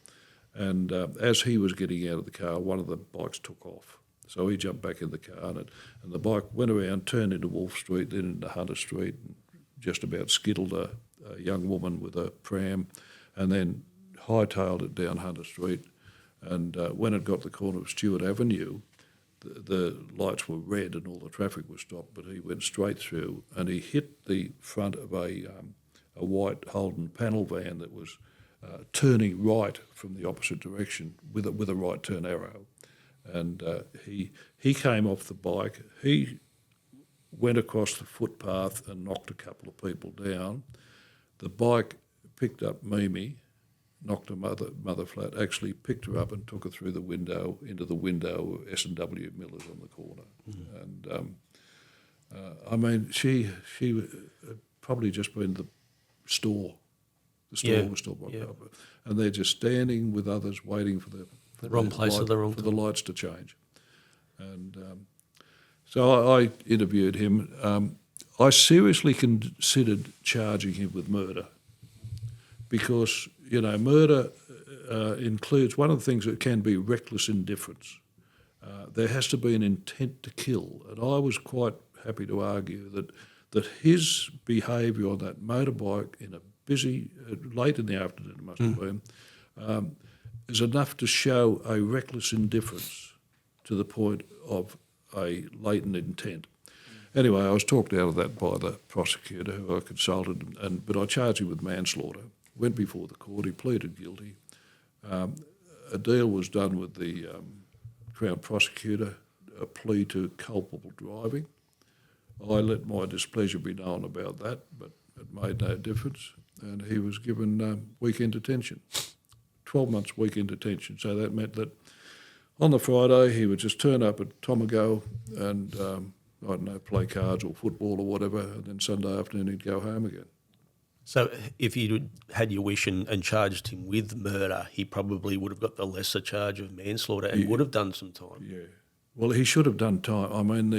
And as he was getting out of the car, one of the bikes took off. So he jumped back in the car and the bike went around, turned into Wolf Street, then into Hunter Street, and just about skittled a young woman with a pram, and then hightailed it down Hunter Street. And when it got to the corner of Stewart Avenue, the lights were red and all the traffic was stopped, but he went straight through and he hit the front of a white Holden panel van that was turning right from the opposite direction with a right turn arrow. And he came off the bike. He went across the footpath and knocked a couple of people down. The bike picked up Mimi, knocked her mother flat, actually picked her up and took her through the window into the window of S&W Millers on the corner. And I mean, she had probably just been to the store. The store was still blocked up, and they're just standing with others waiting for the wrong place at the wrong for time. the lights to change. And so I interviewed him. I seriously considered charging him with murder because, you know, murder includes, one of the things that can be reckless indifference. There has to be an intent to kill. And I was quite happy to argue that his behaviour on that motorbike in a busy, late in the afternoon it must have been, is enough to show a reckless indifference to the point of a latent intent. Anyway, I was talked out of that by the prosecutor who I consulted, but I charged him with manslaughter. Went before the court, he pleaded guilty. A deal was done with the Crown prosecutor, a plea to culpable driving. I let my displeasure be known about that, but it made no difference, and he was given weekend detention, 12 months weekend detention. So that meant that on the Friday he would just turn up at Tomago and, I don't know, play cards or football or whatever, and then Sunday afternoon he'd go home again. So if you had your wish and charged him with murder, he probably would have got the lesser charge of manslaughter and would have done some time. Yeah. Well, he should have done time. I mean,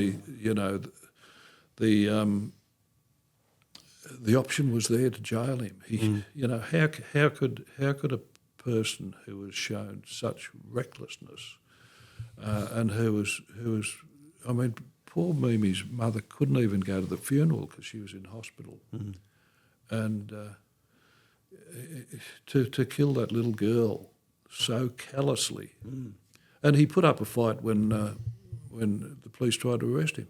the option was there to jail him. You know, how could a person who has shown such recklessness and who was, I mean, poor Mimi's mother couldn't even go to the funeral because she was in hospital. And to kill that little girl so callously. And he put up a fight when the police tried to arrest him.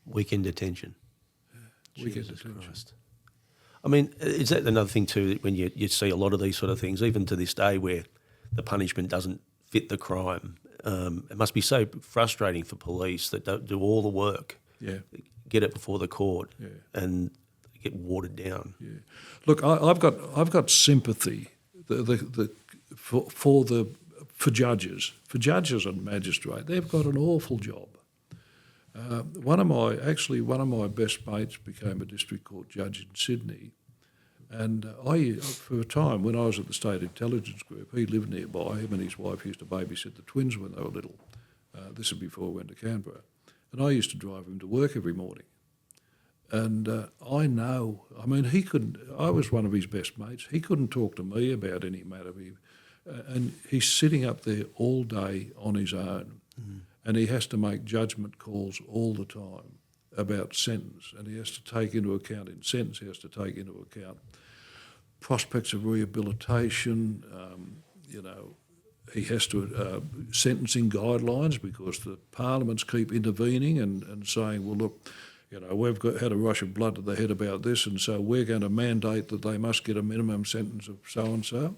Weekend detention. Weekend Jesus detention. Christ. I mean, is that another thing too, when you see a lot of these sort of things, even to this day where the punishment doesn't fit the crime, it must be so frustrating for police that don't do all the work, get it before the court, and get watered down. Yeah. Look, I've got sympathy for judges and magistrate. They've got an awful job. One of my best mates became a district court judge in Sydney, and for a time when I was at the State Intelligence Group, he lived nearby. Him and his wife used to babysit the twins when they were little. This was before I went to Canberra, and I used to drive him to work every morning. And I know, I mean, I was one of his best mates. He couldn't talk to me about any matter. And he's sitting up there all day on his own, and he has to make judgment calls all the time about sentence, and he has to take into account, in sentence, he has to take into account prospects of rehabilitation, he has to, sentencing guidelines, because the parliaments keep intervening and saying, well, look, we've had a rush of blood to the head about this, and so we're going to mandate that they must get a minimum sentence of so-and-so,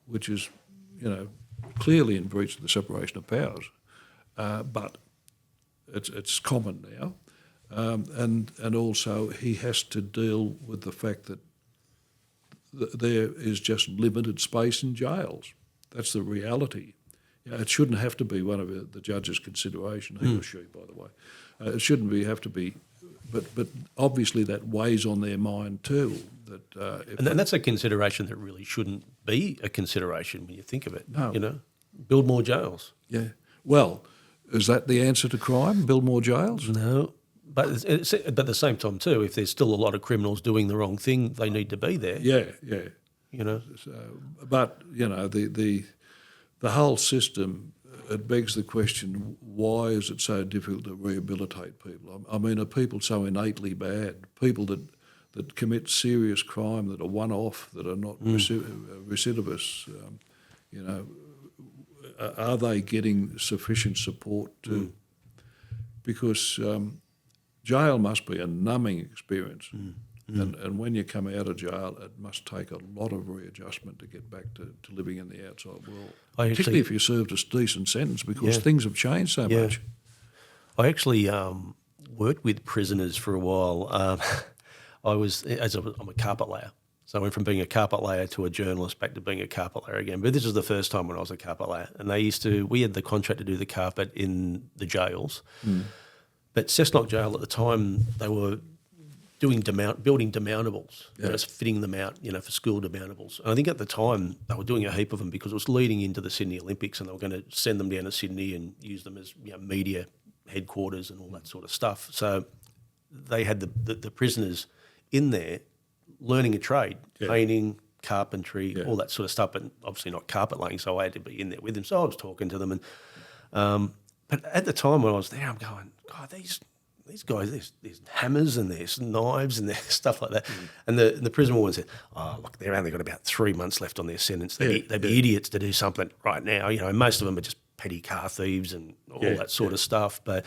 which is, clearly in breach of the separation of powers. But it's common now. And also he has to deal with the fact that there is just limited space in jails. That's the reality. It shouldn't have to be one of the judge's consideration, he or she, by the way. It shouldn't have to be, but obviously that weighs on their mind too. And that's a consideration that really shouldn't be a consideration when you think of it. No. Build more jails. Yeah. Well, is that the answer to crime? Build more jails? No. But at the same time too, if there's still a lot of criminals doing the wrong thing, they need to be there. Yeah. So, but the whole system it begs the question, why is it so difficult to rehabilitate people? I mean, are people so innately bad? People that commit serious crime, that are one-off, that are not recidivists, are they getting sufficient support to... Because jail must be a numbing experience. And when you come out of jail, it must take a lot of readjustment to get back to living in the outside world, particularly if you served a decent sentence, because things have changed so much. I actually worked with prisoners for a while. I'm a carpet layer. So I went from being a carpet layer to a journalist back to being a carpet layer again. But this was the first time when I was a carpet layer. And we had the contract to do the carpet in the jails. But Cessnock Jail at the time, they were building demountables, just fitting them out, for school demountables. And I think at the time they were doing a heap of them because it was leading into the Sydney Olympics, and they were going to send them down to Sydney and use them as media headquarters and all that sort of stuff. So they had the prisoners in there learning a trade, painting, carpentry, all that sort of stuff, but obviously not carpet laying, so I had to be in there with them. So I was talking to them, and but at the time when I was there, I'm going, God, these guys, there's hammers and there's knives and there's stuff like that. And the prison warden said, oh, look, they've only got about 3 months left on their sentence. They'd be idiots to do something right now. Most of them are just petty car thieves and all that sort of stuff. But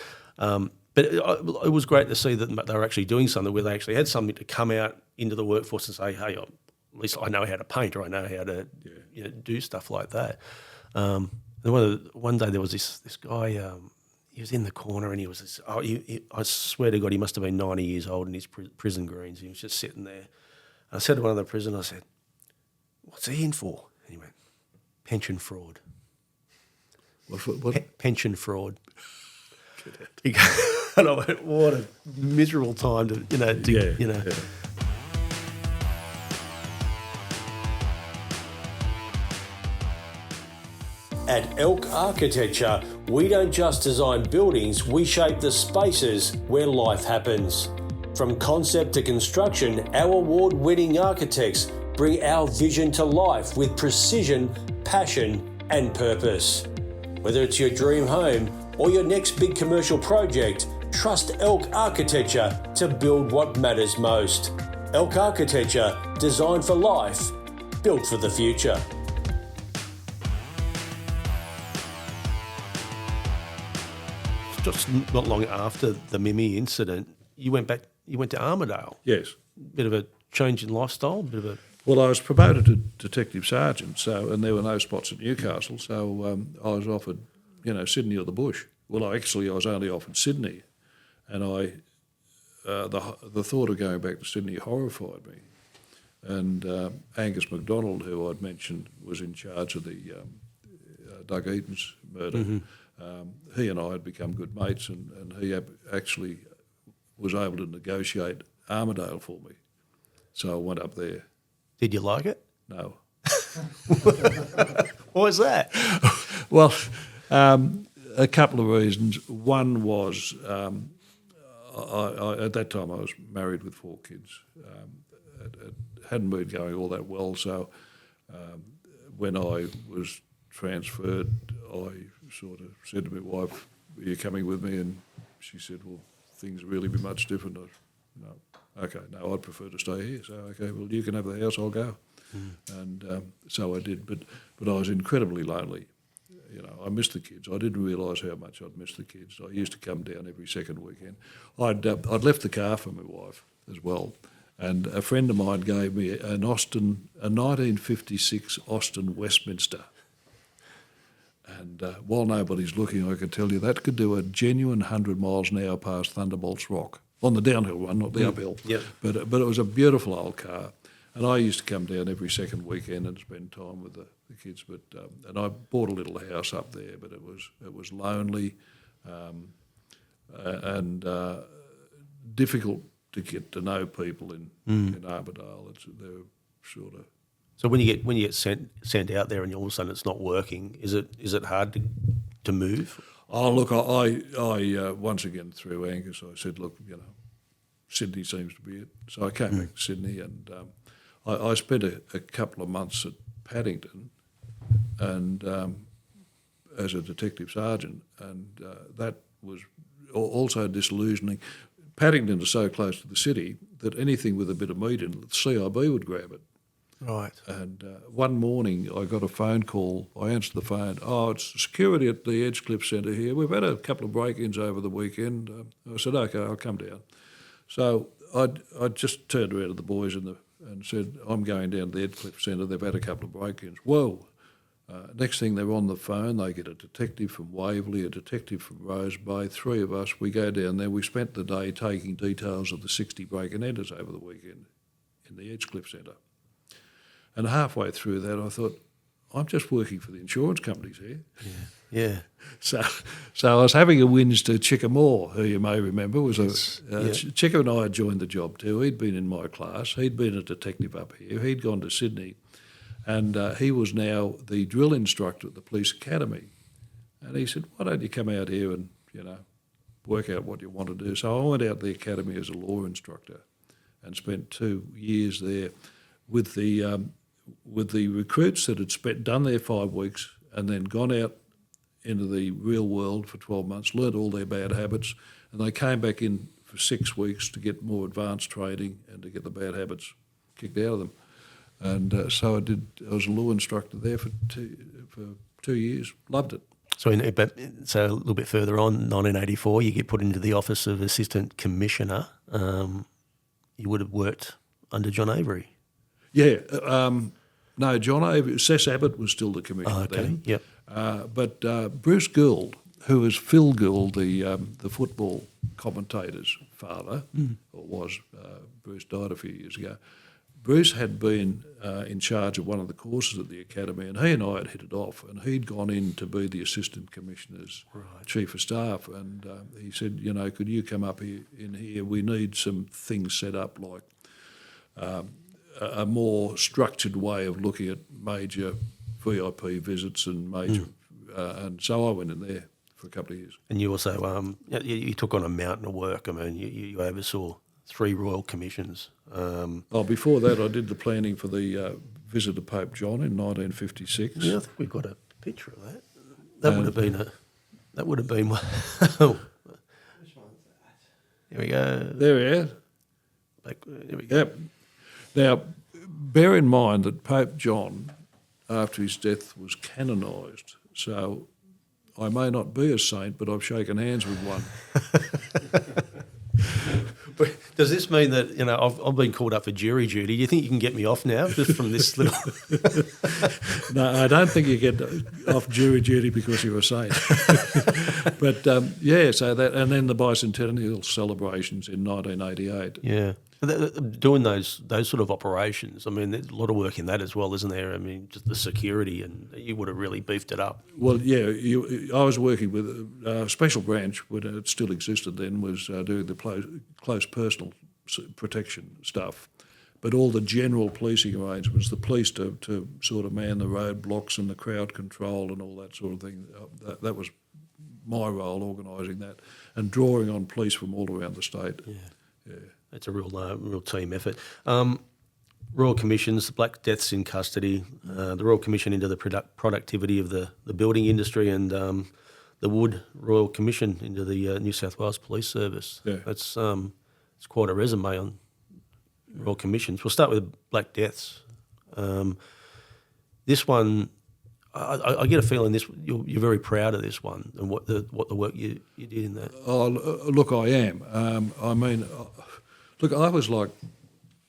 it was great to see that they were actually doing something where they actually had something to come out into the workforce and say, hey, at least I know how to paint, or I know how to do stuff like that. And one day there was this guy, he was in the corner and he was I swear to God, he must have been 90 years old in his prison greens. He was just sitting there. And I said to one of the prisoners, I said, what's he in for? And he went, pension fraud. What? Pension fraud. And I went, what a miserable time to. At Elk Architecture, we don't just design buildings, we shape the spaces where life happens. From concept to construction, our award-winning architects bring our vision to life with precision, passion, and purpose. Whether it's your dream home or your next big commercial project, trust Elk Architecture to build what matters most. Elk Architecture, designed for life, built for the future. Just not long after the Mimi incident, you went to Armidale. Yes. Bit of a change in lifestyle, Well, I was promoted to detective sergeant, and there were no spots at Newcastle, so I was offered, Sydney or the bush. Well, I was only offered Sydney, and the thought of going back to Sydney horrified me. And Angus MacDonald, who I'd mentioned was in charge of the Doug Eaton's murder, he and I had become good mates, and he actually was able to negotiate Armidale for me. So I went up there. Did you like it? No. What was that? Well, a couple of reasons. One was I at that time I was married with 4 kids. It hadn't been going all that well, so when I was transferred, I sort of said to my wife, are you coming with me? And she said, well, things will really be much different. I'd prefer to stay here. So, okay, well, you can have the house, I'll go. And so I did, but I was incredibly lonely. I missed the kids. I didn't realise how much I'd missed the kids. I used to come down every second weekend. I'd left the car for my wife as well, and a friend of mine gave me a 1956 Austin Westminster. And while nobody's looking, I can tell you that could do a genuine 100 miles an hour past Thunderbolts Rock, on the downhill one, not the uphill. Yep. But it was a beautiful old car. And I used to come down every second weekend and spend time with the kids. And I bought a little house up there, but it was lonely and difficult to get to know people in Armidale. They're sort of. So when you get sent out there and all of a sudden it's not working, is it hard to move? Oh look, I once again through Angus, I said, look, Sydney seems to be it. So I came back to Sydney, and I spent a couple of months at Paddington, and as a detective sergeant, and that was also disillusioning. Paddington is so close to the city that anything with a bit of meat in it, the CIB would grab it. Right. And one morning I got a phone call. I answered the phone. Oh, it's security at the Edgecliff Centre here. We've had a couple of break-ins over the weekend. I said, OK, I'll come down. So I just turned around to the boys and said, I'm going down to the Edgecliff Centre. They've had a couple of break-ins. Whoa. Next thing they're on the phone, they get a detective from Waverley, a detective from Rose Bay, three of us. We go down there. We spent the day taking details of the 60 break-and-enters over the weekend in the Edgecliff Centre. And halfway through that, I thought, I'm just working for the insurance companies here. Yeah. So I was having a whinge to Chickamore, who you may remember was Chicka and I had joined the job too. He'd been in my class. He'd been a detective up here. He'd gone to Sydney, and he was now the drill instructor at the police academy. And he said, "Why don't you come out here and work out what you want to do?" So I went out to the academy as a law instructor, and spent 2 years there with the recruits that had done their 5 weeks and then gone out into the real world for 12 months, learnt all their bad habits, and they came back in for 6 weeks to get more advanced training and to get the bad habits kicked out of them. And so I was a law instructor there for 2 years. Loved it. So a little bit further on, 1984, you get put into the office of Assistant Commissioner. You would have worked under John Avery. Yeah. No, John Avery, Sess Abbott was still the commissioner then. Yep. But Bruce Gould, who was Phil Gould, the football commentator's father, or was, Bruce died a few years ago. Bruce had been in charge of one of the courses at the academy, and he and I had hit it off, and he'd gone in to be the assistant commissioner's chief of staff, and he said, could you come up in here? We need some things set up, like a more structured way of looking at major VIP visits and major, and so I went in there for a couple of years. And you also you took on a mountain of work. I mean, you oversaw 3 royal commissions. Before that, I did the planning for the visit of Pope John in 1956. Yeah, I think we've got a picture of that. That would have been. Which one's that? Here we go. There we are. Here we go. Yep. Now, bear in mind that Pope John, after his death, was canonised. So I may not be a saint, but I've shaken hands with one. Does this mean that I've been called up for jury duty? Do you think you can get me off now just from this little? No, I don't think you get off jury duty because you're a saint. But so that, and then the bicentennial celebrations in 1988. Yeah, doing those sort of operations. I mean, there's a lot of work in that as well, isn't there? I mean, just the security, and you would have really beefed it up. Well, yeah, I was working with a special branch, when it still existed then, was doing the close personal protection stuff. But all the general policing arrangements, the police to sort of man the roadblocks and the crowd control and all that sort of thing, that was my role, organising that and drawing on police from all around the state. Yeah. It's a real team effort. Royal Commissions, the Black Deaths in Custody, the Royal Commission into the productivity of the building industry, and the Wood Royal Commission into the New South Wales Police Service. Yeah. It's quite a resume on Royal Commissions. We'll start with Black Deaths. This one, I get a feeling you're very proud of this one and what the work you did in that. Oh, look, I am. I was like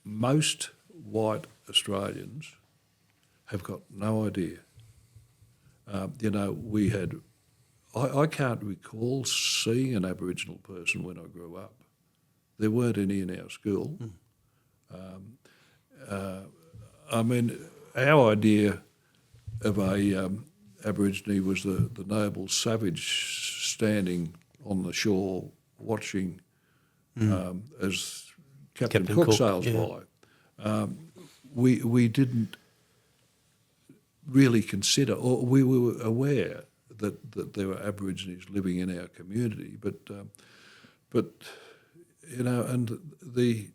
most white Australians have got no idea. We had. I can't recall seeing an Aboriginal person when I grew up. There weren't any in our school. Our idea of a Aborigine was the noble savage standing on the shore watching as Captain Cook sails by. We didn't really consider, or we were aware that there were Aborigines living in our community, but and the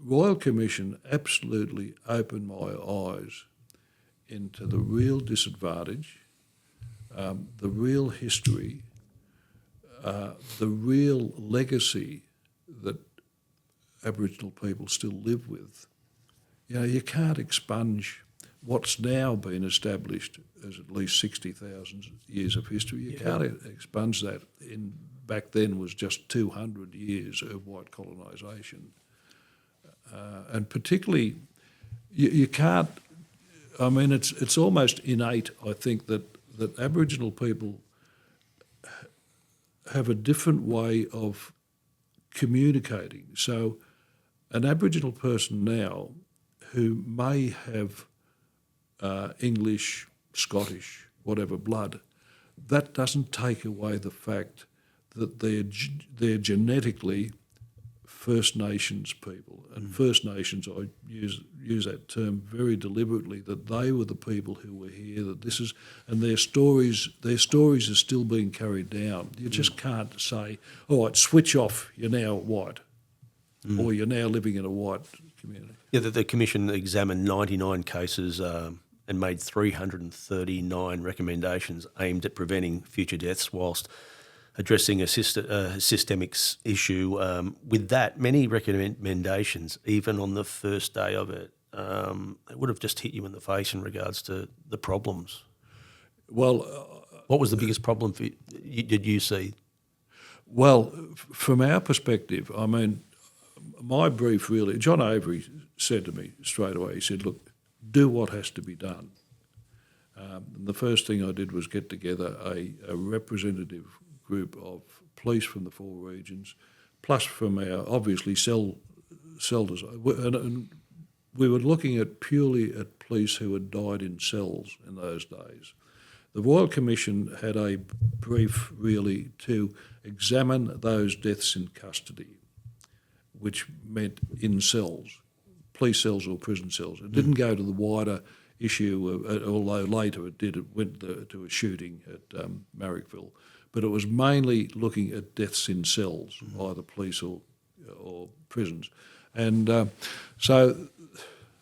Royal Commission absolutely opened my eyes into the real disadvantage the real history, the real legacy that Aboriginal people still live with. You can't expunge what's now been established as at least 60,000 years of history. You can't expunge that. Back then was just 200 years of white colonisation. And particularly, you can't, it's almost innate, I think, that Aboriginal people have a different way of communicating. So an Aboriginal person now who may have English, Scottish, whatever blood, that doesn't take away the fact that they're genetically First Nations people. And First Nations, I use that term very deliberately, that they were the people who were here, that this is, and their stories are still being carried down. You just can't say, all right, switch off, you're now white, or you're now living in a white community. Yeah, the Commission examined 99 cases and made 339 recommendations aimed at preventing future deaths whilst addressing a systemic issue. With that, many recommendations, even on the first day of it, it would have just hit you in the face in regards to the problems. Well, what was the biggest problem did you see? Well, from our perspective, my brief really, John Ure said to me straight away, he said, look, do what has to be done. And the first thing I did was get together a representative group of police from the 4 regions, plus from our, obviously, cell design. And we were looking purely at police who had died in cells in those days. The Royal Commission had a brief really to examine those deaths in custody, which meant in cells, police cells or prison cells. It didn't go to the wider issue, although later it went to a shooting at Marrickville. But it was mainly looking at deaths in cells, either police or prisons. And so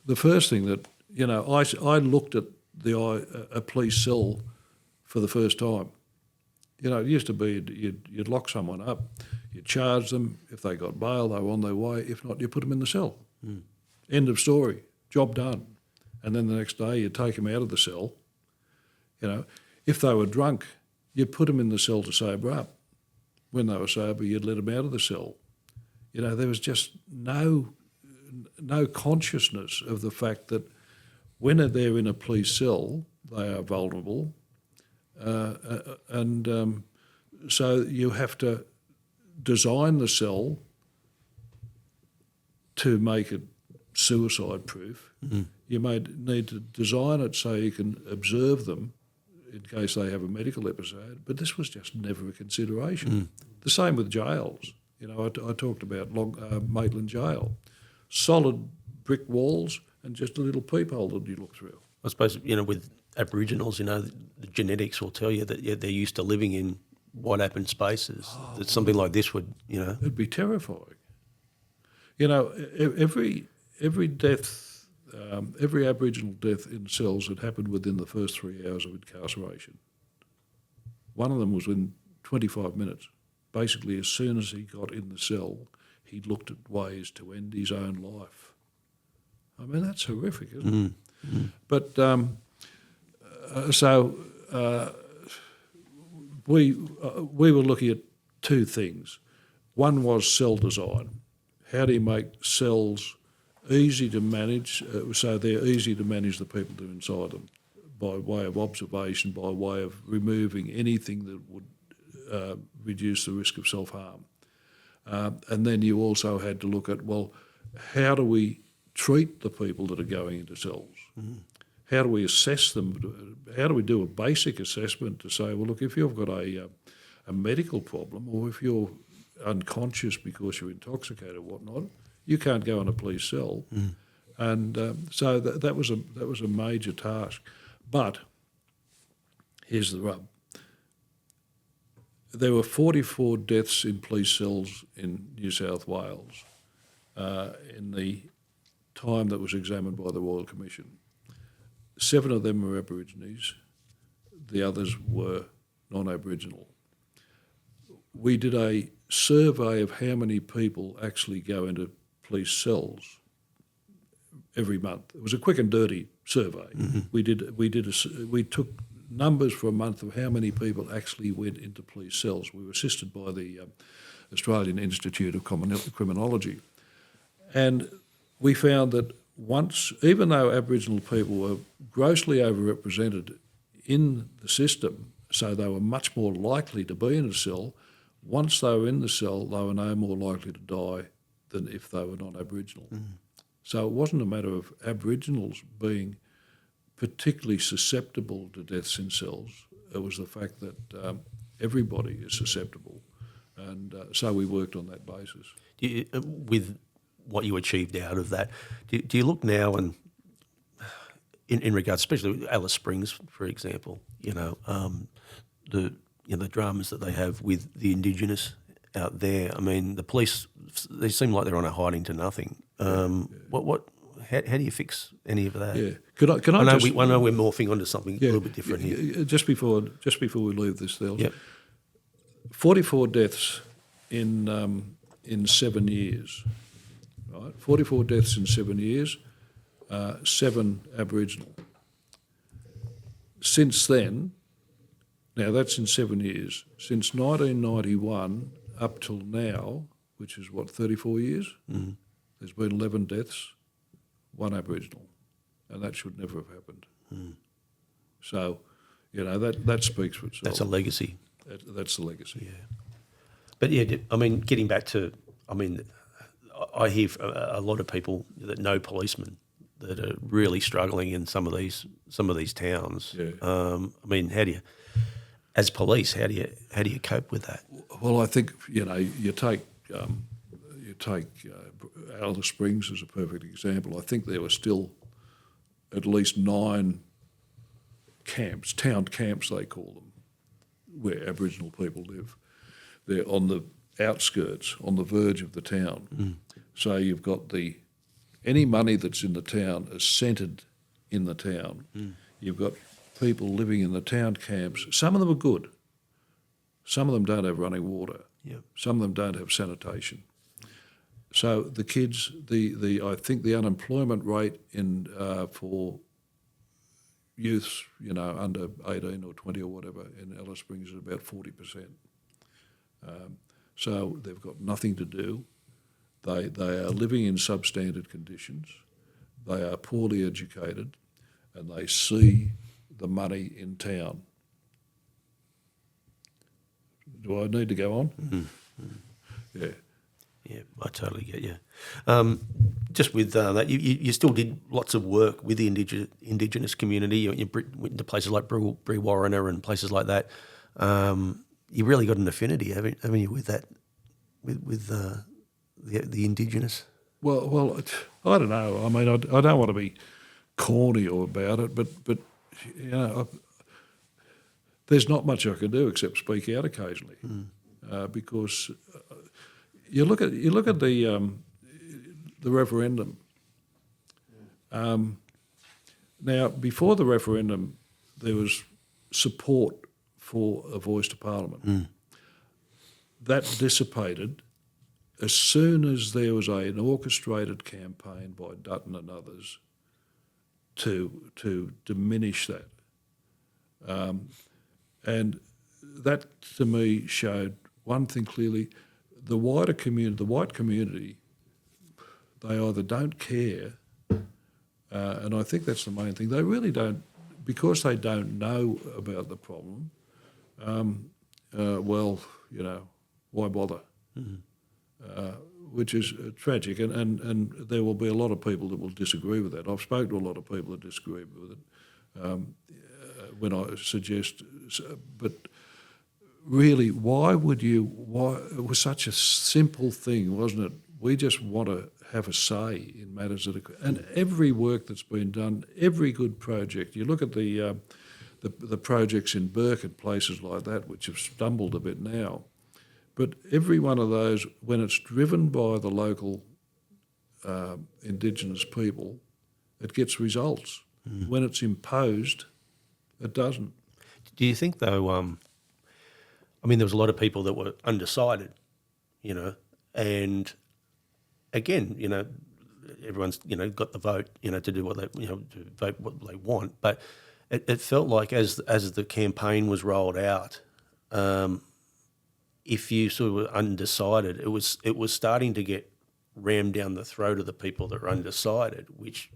the first thing that, I looked at a police cell for the first time. It used to be you'd lock someone up, you'd charge them. If they got bail, they were on their way. If not, you put them in the cell. End of story, job done. And then the next day you'd take them out of the cell. If they were drunk, you'd put them in the cell to sober up. When they were sober, you'd let them out of the cell. There was just no consciousness of the fact that when they're in a police cell, they are vulnerable. So you have to design the cell to make it suicide-proof. You may need to design it so you can observe them in case they have a medical episode, but this was just never a consideration. The same with jails. I talked about Maitland Jail. Solid brick walls and just a little peephole that you look through. I suppose, with Aboriginals, the genetics will tell you that they're used to living in wide open spaces. That something like this would, It'd be terrifying. Every death, every Aboriginal death in cells had happened within the first 3 hours of incarceration. One of them was within 25 minutes. Basically, as soon as he got in the cell, he looked at ways to end his own life. That's horrific, isn't it? But we were looking at 2 things. One was cell design. How do you make cells easy to manage, so they're easy to manage the people that are inside them, by way of observation, by way of removing anything that would reduce the risk of self-harm. And then you also had to look at, how do we treat the people that are going into cells? How do we assess them? How do we do a basic assessment to say, look, if you've got a medical problem, or if you're unconscious because you're intoxicated or whatnot, you can't go in a police cell. And so that was a major task. But here's the rub. There were 44 deaths in police cells in New South Wales in the time that was examined by the Royal Commission. 7 of them were Aborigines. the others were non-Aboriginal. We did a survey of how many people actually go into police cells every month. It was a quick and dirty survey. We took numbers for a month of how many people actually went into police cells. We were assisted by the Australian Institute of Criminology. And we found that once, even though Aboriginal people were grossly overrepresented in the system, so they were much more likely to be in a cell, once they were in the cell, they were no more likely to die than if they were non-Aboriginal. So it wasn't a matter of Aboriginals being particularly susceptible to deaths in cells. It was the fact that everybody is susceptible. And so we worked on that basis. With what you achieved out of that, do you look now and in regards, especially with Alice Springs, for example, the dramas that they have with the Indigenous out there? I mean, the police, they seem like they're on a hiding to nothing. How do you fix any of that? Yeah, I know we're morphing onto something a little bit different here. Just before we leave this, Thels, Yep. 44 deaths in 7 years. Right, 44 deaths in 7 years, 7 Aboriginal. Since then, now that's in 7 years. Since 1991 up till now, which is 34 years, there's been 11 deaths, 1 Aboriginal, and that should never have happened. So, that speaks for itself. That's a legacy. That's the legacy. Yeah. But yeah, I mean, getting back to, I hear a lot of people that know policemen that are really struggling in some of these towns. Yeah. How do you, as police, how do you cope with that? Well, I think you take Alice Springs as a perfect example. I think there were still at least 9 camps, town camps they call them, where Aboriginal people live. They're on the outskirts, on the verge of the town. So you've got any money that's in the town is centred in the town. You've got people living in the town camps. Some of them are good. Some of them don't have running water. Yep. Some of them don't have sanitation. So the kids, I think the unemployment rate for youths, under 18 or 20 or whatever in Alice Springs is about 40%. So they've got nothing to do. They are living in substandard conditions. They are poorly educated, and they see the money in town. Do I need to go on? Yeah. Yeah, I totally get you. Just with that, you still did lots of work with the Indigenous community. You went to places like Brewarrina and places like that. You really got an affinity, haven't you, with that, with the Indigenous? Well, I don't know. I mean, I don't want to be corny about it, but there's not much I can do except speak out occasionally, because you look at the referendum. Now, before the referendum, there was support for a voice to Parliament. That dissipated as soon as there was an orchestrated campaign by Dutton and others to diminish that. And that, to me, showed one thing clearly. The white community, they either don't care, and I think that's the main thing, they really don't, because they don't know about the problem, why bother? Which is tragic, and there will be a lot of people that will disagree with that. I've spoken to a lot of people that disagree with it when I suggest, but really, why it was such a simple thing, wasn't it? We just want to have a say in matters and every work that's been done, every good project. You look at the projects in Burke and places like that, which have stumbled a bit now, but every one of those, when it's driven by the local Indigenous people, it gets results. When it's imposed, it doesn't. Do you think though? I mean, there was a lot of people that were undecided, and again, everyone's got the vote, to do what they to vote what they want, but it felt like as the campaign was rolled out, if you sort of were undecided, it was starting to get rammed down the throat of the people that were undecided, which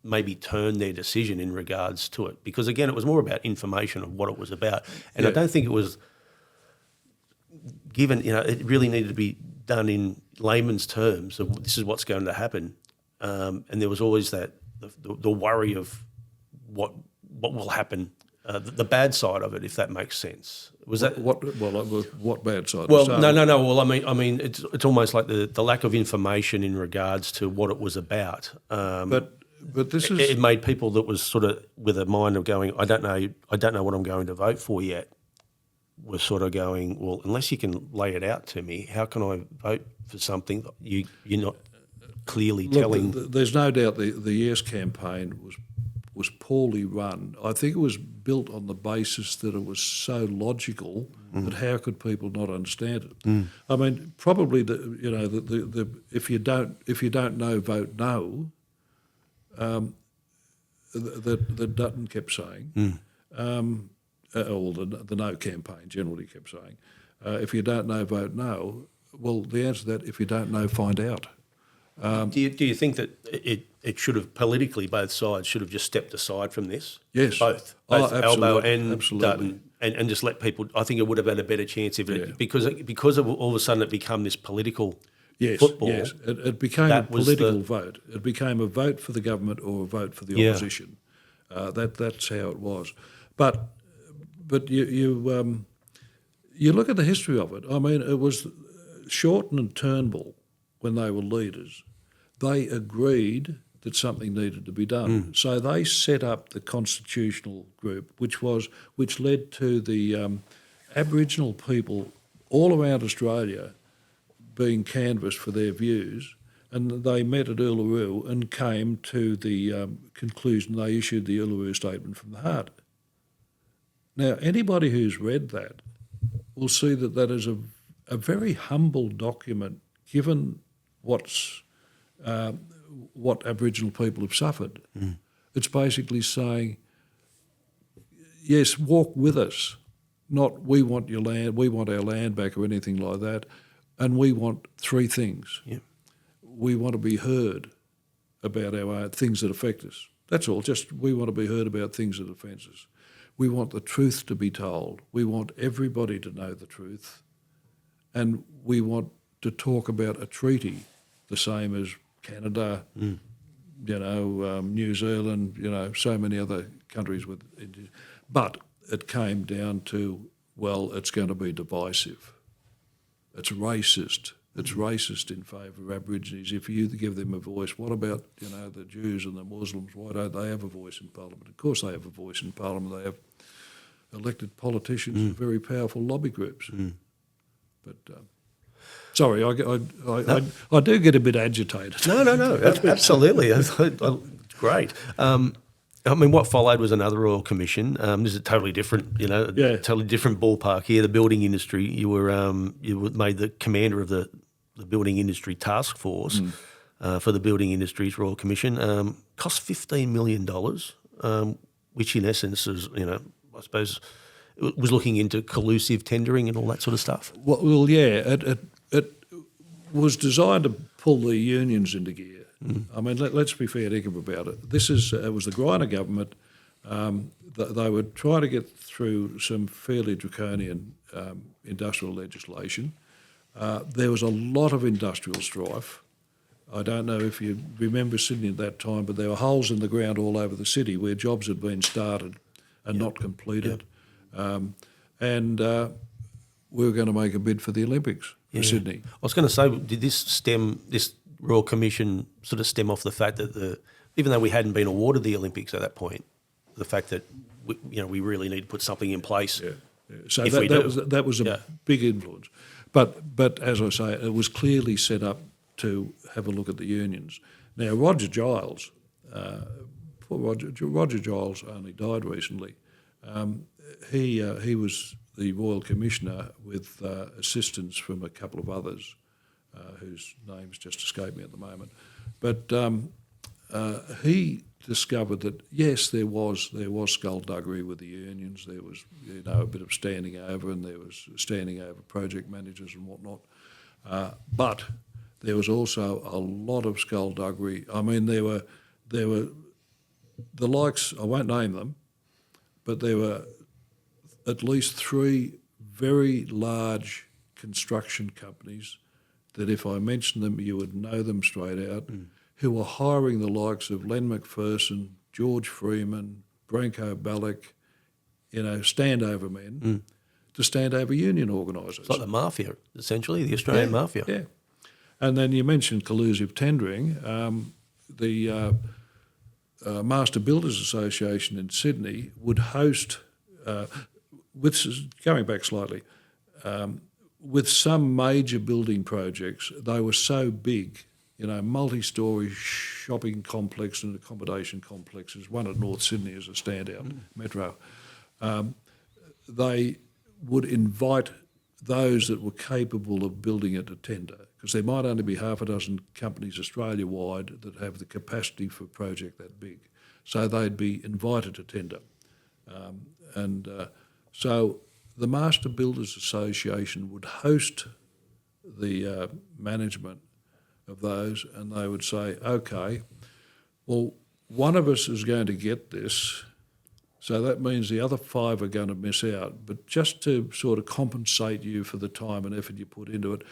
maybe turned their decision in regards to it. Because again, it was more about information of what it was about. And I don't think it was given, it really needed to be done in layman's terms of this is what's going to happen. And there was always that, the worry of what will happen, the bad side of it, if that makes sense. Was that what bad side? Well, no. Well, I mean, it's almost like the lack of information in regards to what it was about. But this is it made people that was sort of with a mind of going, I don't know what I'm going to vote for yet. Was sort of going, well, unless you can lay it out to me, how can I vote for something that you're not clearly telling? There's no doubt the Yes campaign was poorly run. I think it was built on the basis that it was so logical that how could people not understand it? I mean, probably the if you don't know, vote no. That Dutton kept saying, or the No campaign generally kept saying, if you don't know, vote no. Well, the answer to that, if you don't know, find out. Do you think that it should have politically, both sides should have just stepped aside from this? Yes, both Albo and Dutton, and just let people. I think it would have had a better chance if it because all of a sudden it become this political. Football. Yes, it became a political vote. It became a vote for the government or a vote for the opposition. That's how it was. But you look at the history of it. I mean, it was Shorten and Turnbull when they were leaders. They agreed that something needed to be done. So they set up the constitutional group, which led to the Aboriginal people all around Australia being canvassed for their views, and they met at Uluru and came to the conclusion. They issued the Uluru Statement from the Heart. Now, anybody who's read that will see that that is a very humble document, given what Aboriginal people have suffered. It's basically saying, yes, walk with us, not we want your land, we want our land back or anything like that. And we want three things. We want to be heard about our things that affect us. That's all. Just we want to be heard about things that offend us. We want the truth to be told. We want everybody to know the truth. And we want to talk about a treaty, the same as Canada, New Zealand, so many other countries with. But it came down to, well, it's going to be divisive. It's racist. It's racist in favour of Aborigines. If you give them a voice, what about, the Jews and the Muslims? Why don't they have a voice in Parliament? Of course they have a voice in Parliament. They have elected politicians and very powerful lobby groups. But, sorry, I do get a bit agitated. No, absolutely. Great. I mean, what followed was another Royal Commission. This is totally different, totally different ballpark here. The building industry. You were made the commander of the building industry task force for the Building Industries Royal Commission. Cost $15 million, which in essence is, I suppose, it was looking into collusive tendering and all that sort of stuff. Well, yeah, it was designed to pull the unions into gear. I mean, let's be fair dinkum about it. It was the Greiner government. They were trying to get through some fairly draconian industrial legislation. There was a lot of industrial strife. I don't know if you remember Sydney at that time, but there were holes in the ground all over the city where jobs had been started and not completed. And we were going to make a bid for the Olympics for Sydney. I was going to say, did this Royal Commission sort of stem off the fact that even though we hadn't been awarded the Olympics at that point, the fact that we really need to put something in place. So that was a big influence. But as I say, it was clearly set up to have a look at the unions. Now Roger Giles, poor Roger Giles only died recently. He was the Royal Commissioner with assistance from a couple of others whose names just escape me at the moment. But he discovered that, yes, there was skullduggery with the unions. There was, a bit of standing over, and there was standing over project managers and whatnot. But there was also a lot of skullduggery. I mean, there were the likes, I won't name them, but there were at least 3 very large construction companies that if I mentioned them, you would know them straight out, who were hiring the likes of Len McPherson, George Freeman, Branko Balak, standover men to stand over union organisers. It's like the mafia, essentially, the Australian mafia. Yeah. And then you mentioned collusive tendering. The Master Builders Association in Sydney would host, going back slightly, with some major building projects, they were so big, multi-storey shopping complex and accommodation complexes, one at North Sydney as a standout metro. They would invite those that were capable of building it to tender, because there might only be half a dozen companies Australia-wide that have the capacity for a project that big. So they'd be invited to tender. So the Master Builders Association would host the management of those, and they would say, okay, well, one of us is going to get this, so that means the other 5 are going to miss out. But just to sort of compensate you for the time and effort you put into it,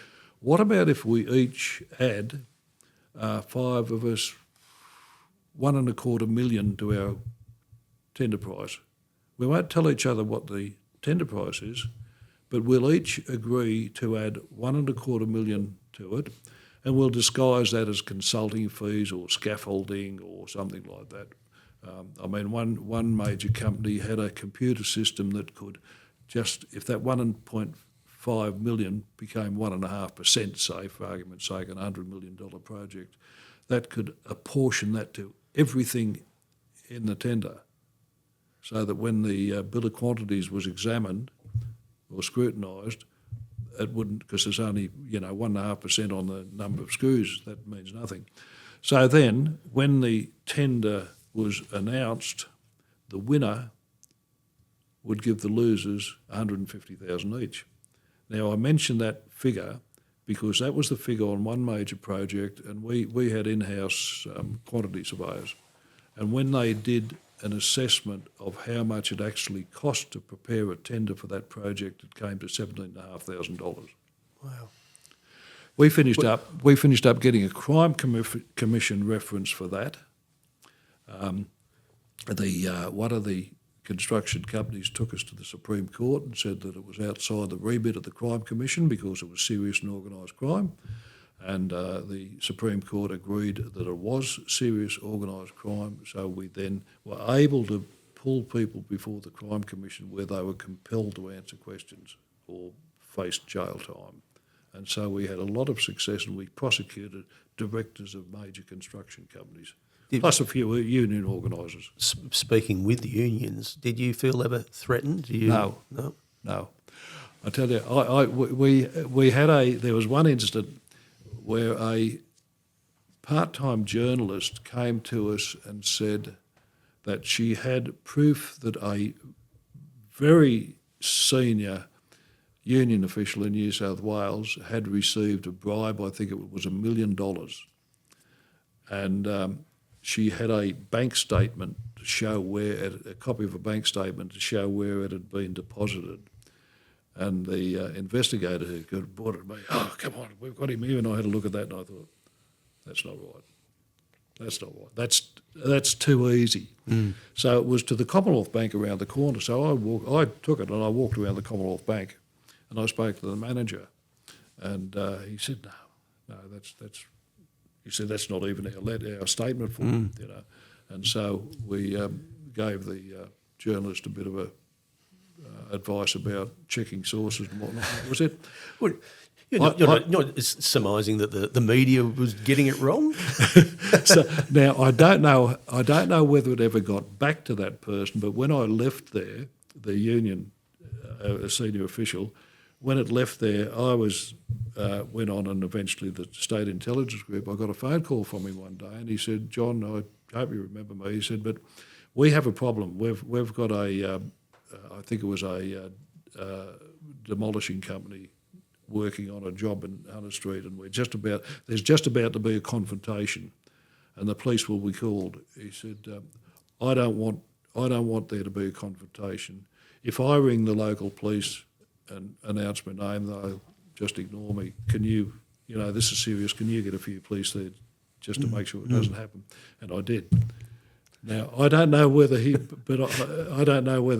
what about if we each add 5 of us $1.25 million to our tender price? We won't tell each other what the tender price is, but we'll each agree to add $1.25 million to it, and we'll disguise that as consulting fees or scaffolding or something like that. One major company had a computer system that could just, if that 1.5 million became 1.5%, say, for argument's sake, an $100 million project, that could apportion that to everything in the tender, so that when the bill of quantities was examined or scrutinised, it wouldn't, because there's only 1.5% on the number of screws, that means nothing. So then, when the tender was announced, the winner would give the losers $150,000 each. Now, I mentioned that figure because that was the figure on one major project, and we had in-house quantity surveyors. And when they did an assessment of how much it actually cost to prepare a tender for that project, it came to $17,500. Wow. We finished up getting a crime commission reference for that. One of the construction companies took us to the Supreme Court and said that it was outside the remit of the Crime Commission because it was serious and organised crime. And the Supreme Court agreed that it was serious organised crime, so we then were able to pull people before the Crime Commission where they were compelled to answer questions or faced jail time. And so we had a lot of success, and we prosecuted directors of major construction companies, plus a few union organisers. Speaking with the unions, did you feel ever threatened? No. I tell you, there was one incident where a part-time journalist came to us and said that she had proof that a very senior union official in New South Wales had received a bribe, I think it was $1 million, and she had a bank statement to show a copy of a bank statement to show where it had been deposited. And the investigator who got brought it to me, oh, come on, we've got him here. And I had a look at that and I thought, that's not right. That's not right. That's too easy. So it was to the Commonwealth Bank around the corner. So I took it and I walked around the Commonwealth Bank and I spoke to the manager. And he said, no, he said, that's not even our statement for it, And so we gave the journalist a bit of advice about checking sources and whatnot. That was it. Well, you're not surmising that the media was getting it wrong? So now I don't know whether it ever got back to that person, but when I left there, the union, a senior official. When it left there, I went on, and eventually the State Intelligence Group, I got a phone call from him one day, and he said, "John, I hope you remember me." He said, "But we have a problem. We've got I think it was a demolishing company working on a job in Hunter Street, and there's just about to be a confrontation, and the police will be called." He said, "I don't want there to be a confrontation. If I ring the local police and announce my name, they'll just ignore me. Can you, this is serious, can you get a few police there just to make sure it doesn't happen?" And I did. Now, I don't know whether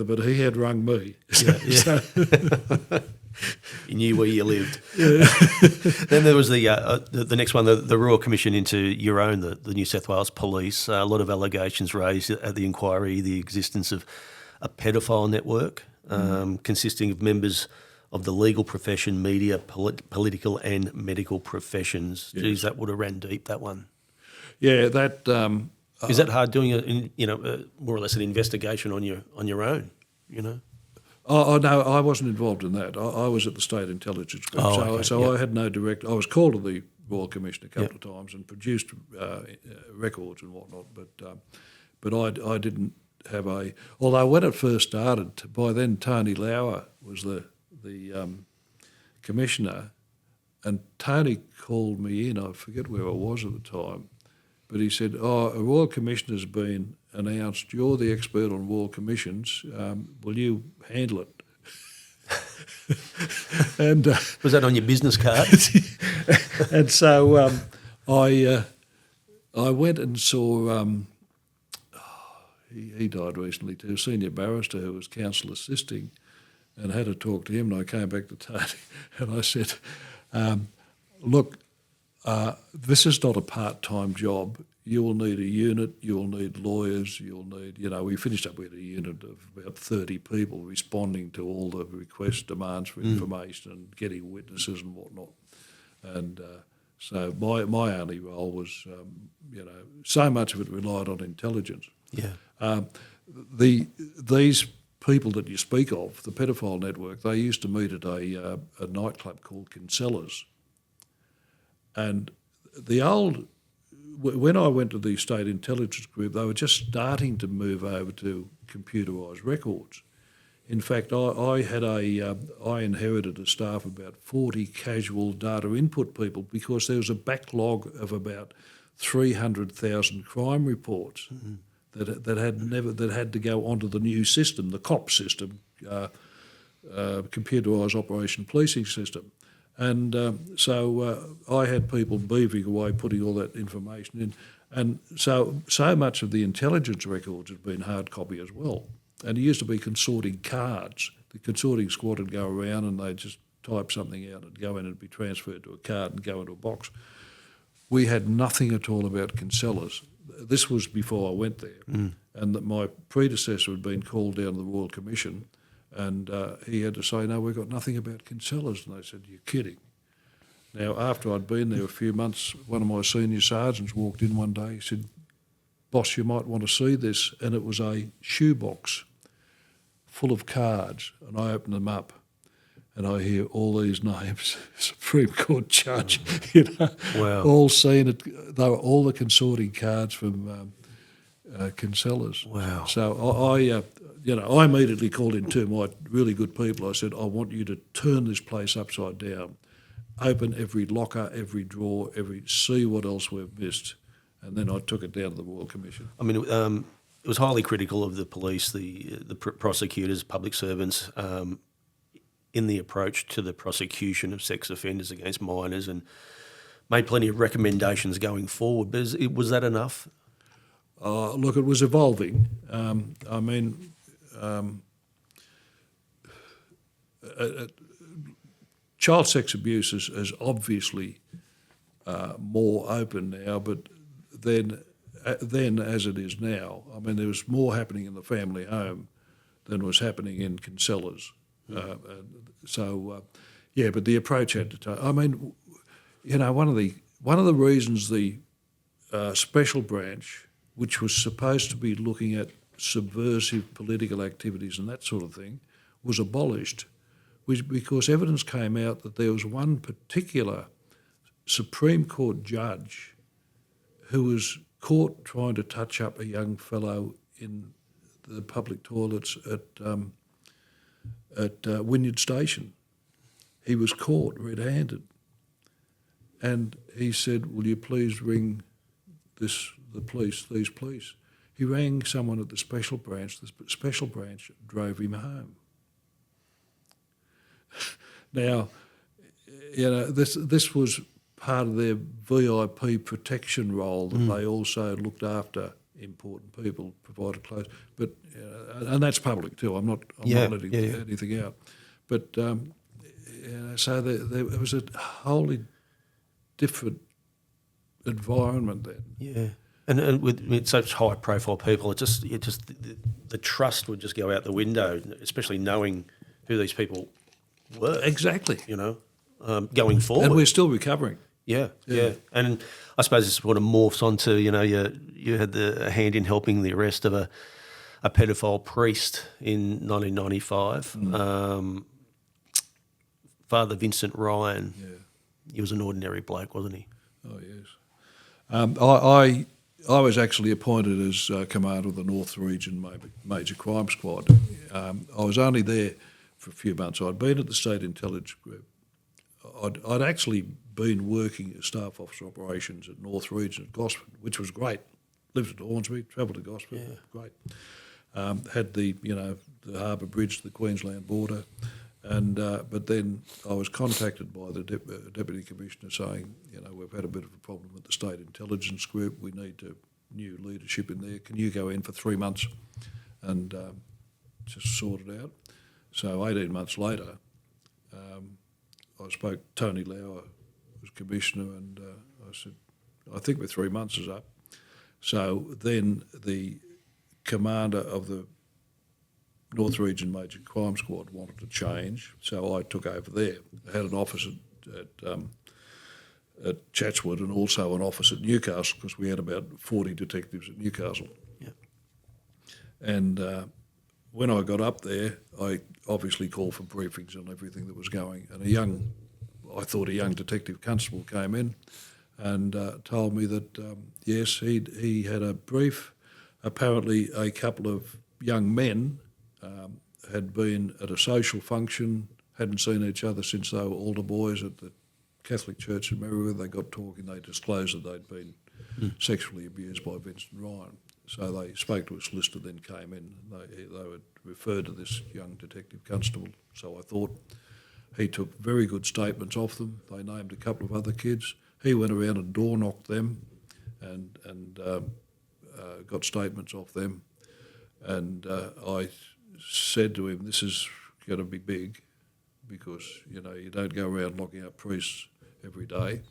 but he had rung me. Yeah. You knew where you lived. Yeah. Then there was the next one, the Royal Commission into your own, the New South Wales Police. A lot of allegations raised at the inquiry, the existence of a pedophile network consisting of members of the legal profession, media, political and medical professions. Yes. Geez, that would have ran deep, that one. Yeah, that... is that hard doing more or less an investigation on your own, Oh no, I wasn't involved in that. I was at the State Intelligence Group, I had no direct. I was called to the Royal Commission a couple of times and produced records and whatnot, but I didn't have a. Although when it first started, by then Tony Lauer was the commissioner, and Tony called me in. I forget where I was at the time, but he said, "Oh, a Royal Commission has been announced. You're the expert on Royal Commissions. Will you handle it?" And was that on your business card? And so I went and saw. He died recently too. A senior barrister who was counsel assisting, and had to talk to him. And I came back to Tony, and I said, "Look, this is not a part-time job. You will need a unit, you'll need lawyers, you'll need, we finished up with a unit of about 30 people responding to all the requests, demands for information and getting witnesses and whatnot." And so my only role was, so much of it relied on intelligence. Yeah. These people that you speak of, the pedophile network, they used to meet at a nightclub called Kinsella's. And when I went to the State Intelligence Group, they were just starting to move over to computerised records. In fact, I inherited a staff of about 40 casual data input people because there was a backlog of about 300,000 crime reports that had to go onto the new system, the COP system, computerised operation policing system. And so I had people beavering away, putting all that information in. And so much of the intelligence records had been hard copy as well. And it used to be consorting cards. The consorting squad would go around and they'd just type something out and go in and be transferred to a card and go into a box. We had nothing at all about Kinsella's. This was before I went there. And that my predecessor had been called down to the Royal Commission, and he had to say, "No, we've got nothing about Kinsella's." And they said, "You're kidding." Now, after I'd been there a few months, one of my senior sergeants walked in one day. He said, "Boss, you might want to see this." And it was a shoebox full of cards, and I opened them up, and I hear all these names, Supreme Court judge, Wow. all seen it. They were all the consorting cards from Kinsella's. Wow. So I immediately called in two of my really good people. I said, "I want you to turn this place upside down, open every locker, every drawer, see what else we've missed." And then I took it down to the Royal Commission. I mean, it was highly critical of the police, the prosecutors, public servants, in the approach to the prosecution of sex offenders against minors, and made plenty of recommendations going forward. But was that enough? Look, it was evolving. Child sex abuse is obviously more open now, but then as it is now, I mean, there was more happening in the family home than was happening in Kinsella's. But the approach had to change. I mean, one of the reasons the special branch, which was supposed to be looking at subversive political activities and that sort of thing was abolished, because evidence came out that there was one particular Supreme Court judge who was caught trying to touch up a young fellow in the public toilets at Wynyard Station. He was caught red-handed, and he said, "Will you please ring these police?" He rang someone at the special branch. The special branch drove him home. Now, this was part of their VIP protection role, that they also looked after important people, provided clothes. But and that's public too. I'm not letting anything out. But so there was a wholly different environment then. Yeah. And with such high-profile people, it just the trust would just go out the window, especially knowing who these people were. Exactly. Going forward. And we're still recovering. Yeah. And I suppose this sort of morphs onto, you had a hand in helping the arrest of a pedophile priest in 1995. Father Vincent Ryan. Yeah. He was an ordinary bloke, wasn't he? Oh, yes. I was actually appointed as commander of the North Region Major Crime Squad. I was only there for a few months. I'd been at the State Intelligence Group. I'd actually been working as staff officer operations at North Region at Gosford, which was great. Lived at Hornsby, travelled to Gosford, great. Had the Harbour Bridge to the Queensland border, and but then I was contacted by the Deputy Commissioner saying, we've had a bit of a problem with the State Intelligence Group. We need new leadership in there. Can you go in for 3 months and just sort it out? So 18 months later, I spoke to Tony Lauer, who was Commissioner, and I said, I think the 3 months is up. So then the commander of the North Region Major Crime Squad wanted to change, so I took over there. I had an office at Chatswood and also an office at Newcastle, because we had about 40 detectives at Newcastle. Yeah. And when I got up there, I obviously called for briefings on everything that was going. And I thought a young detective constable came in and told me that, yes, he had a brief. Apparently a couple of young men had been at a social function, hadn't seen each other since they were altar boys at the Catholic Church in Merriweather. They got talking, they disclosed that they'd been sexually abused by Vincent Ryan. So they spoke to a solicitor, then came in. They would refer to this young detective constable. So I thought he took very good statements off them. They named a couple of other kids. He went around and door knocked them and got statements off them. And I said to him, this is going to be big, because, you don't go around locking up priests every day.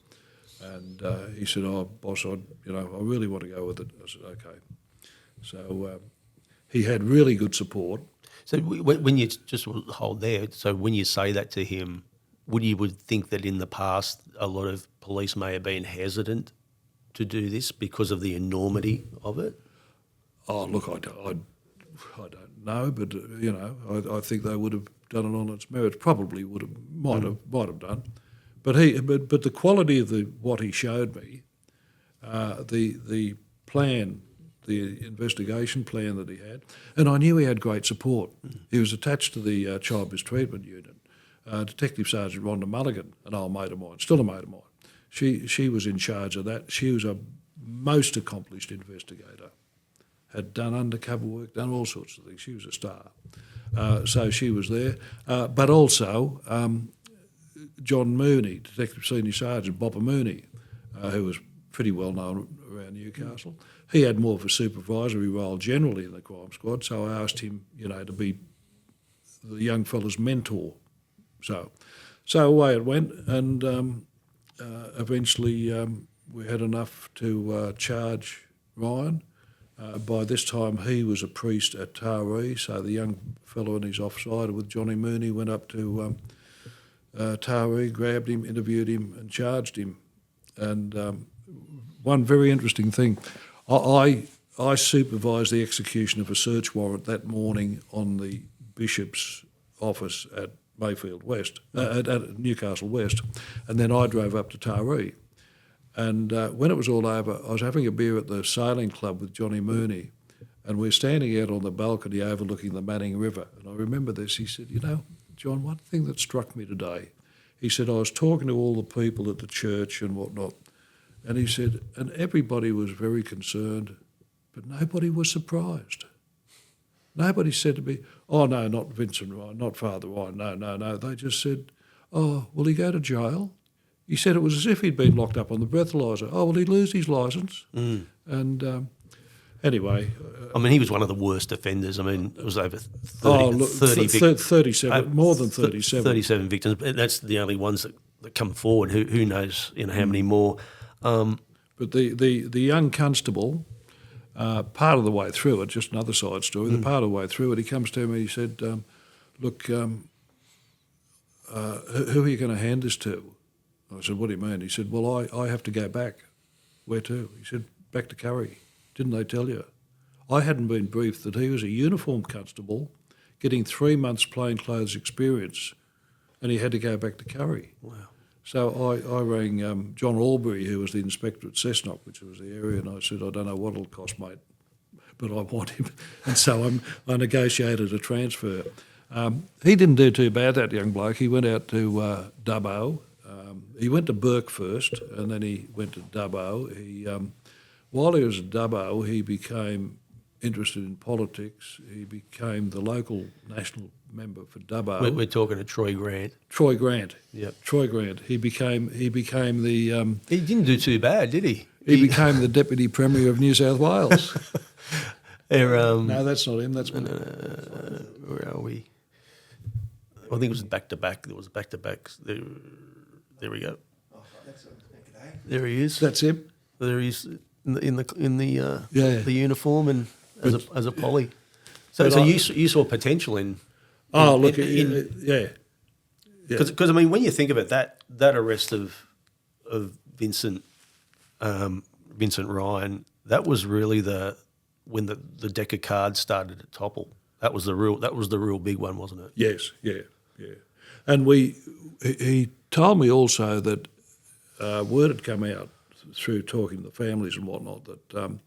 And he said, oh, boss, I really want to go with it. I said, okay. So he had really good support. So when you just hold there, so when you say that to him, would think that in the past a lot of police may have been hesitant to do this because of the enormity of it? Oh, look, I don't know, but I think they would have done it on its merits. Probably might have done, but the quality of what he showed me, the plan, the investigation plan that he had, and I knew he had great support. He was attached to the Child Mistreatment Unit. Detective Sergeant Rhonda Mulligan, an old mate of mine, still a mate of mine. She was in charge of that. She was a most accomplished investigator. Had done undercover work, done all sorts of things. She was a star. So she was there. But also John Mooney, Detective Senior Sergeant Bopper Mooney, who was pretty well known around Newcastle. He had more of a supervisory role generally in the crime squad, so I asked him, to be the young fella's mentor. So away it went, and eventually we had enough to charge Ryan. By this time, he was a priest at Taree, so the young fellow and his offsider with Johnny Mooney went up to Taree, grabbed him, interviewed him and charged him. And one very interesting thing, I I supervised the execution of a search warrant that morning on the Bishop's office at Mayfield West, at Newcastle West, and then I drove up to Taree. And when it was all over, I was having a beer at the sailing club with Johnny Mooney, and we were standing out on the balcony overlooking the Manning River. And I remember this. He said, "You know, John, one thing that struck me today," he said, "I was talking to all the people at the church and whatnot, and he said, and everybody was very concerned, but nobody was surprised. Nobody said to me, 'Oh, no, not Vincent Ryan, not Father Ryan, no.' They just said, 'Oh, will he go to jail?' He said it was as if he'd been locked up on the breathalyser. 'Oh, will he lose his licence?' And anyway... I mean, he was one of the worst offenders. I mean, it was over 37, more than 37. 37 victims. But that's the only ones that come forward. Who knows, how many more. But the young constable, part of the way through it, just another side story, the part of the way through it, he comes to me, he said, "Look, who are you going to hand this to?" I said, "What do you mean?" He said, "Well, I have to go back." "Where to?" He said, "Back to Curry. Didn't they tell you?" I hadn't been briefed that he was a uniformed constable getting 3 months plainclothes experience, and he had to go back to Curry. Wow. So I rang John Albury, who was the inspector at Cessnock, which was the area, and I said, "I don't know what it'll cost, mate, but I want him." And so I negotiated a transfer. He didn't do too bad, that young bloke. He went out to Dubbo. He went to Burke first, and then he went to Dubbo. While he was at Dubbo, he became interested in politics. He became the local national member for Dubbo. We're talking to Troy Grant. Troy Grant. Yep. Troy Grant. He became the... He didn't do too bad, did he? He became the Deputy Premier of New South Wales. No, that's not him. That's where are we? I think it was back-to-back. There was back-to-backs. There we go. Oh, that's okay. There he is. That's him. There he is in the Yeah. the uniform and as a poly. So you saw potential in. Yeah. Because I mean, when you think of it, that arrest of Vincent Ryan, that was really when the deck of cards started to topple. That was the real big one, wasn't it? Yes, yeah. And he told me also that word had come out through talking to the families and whatnot that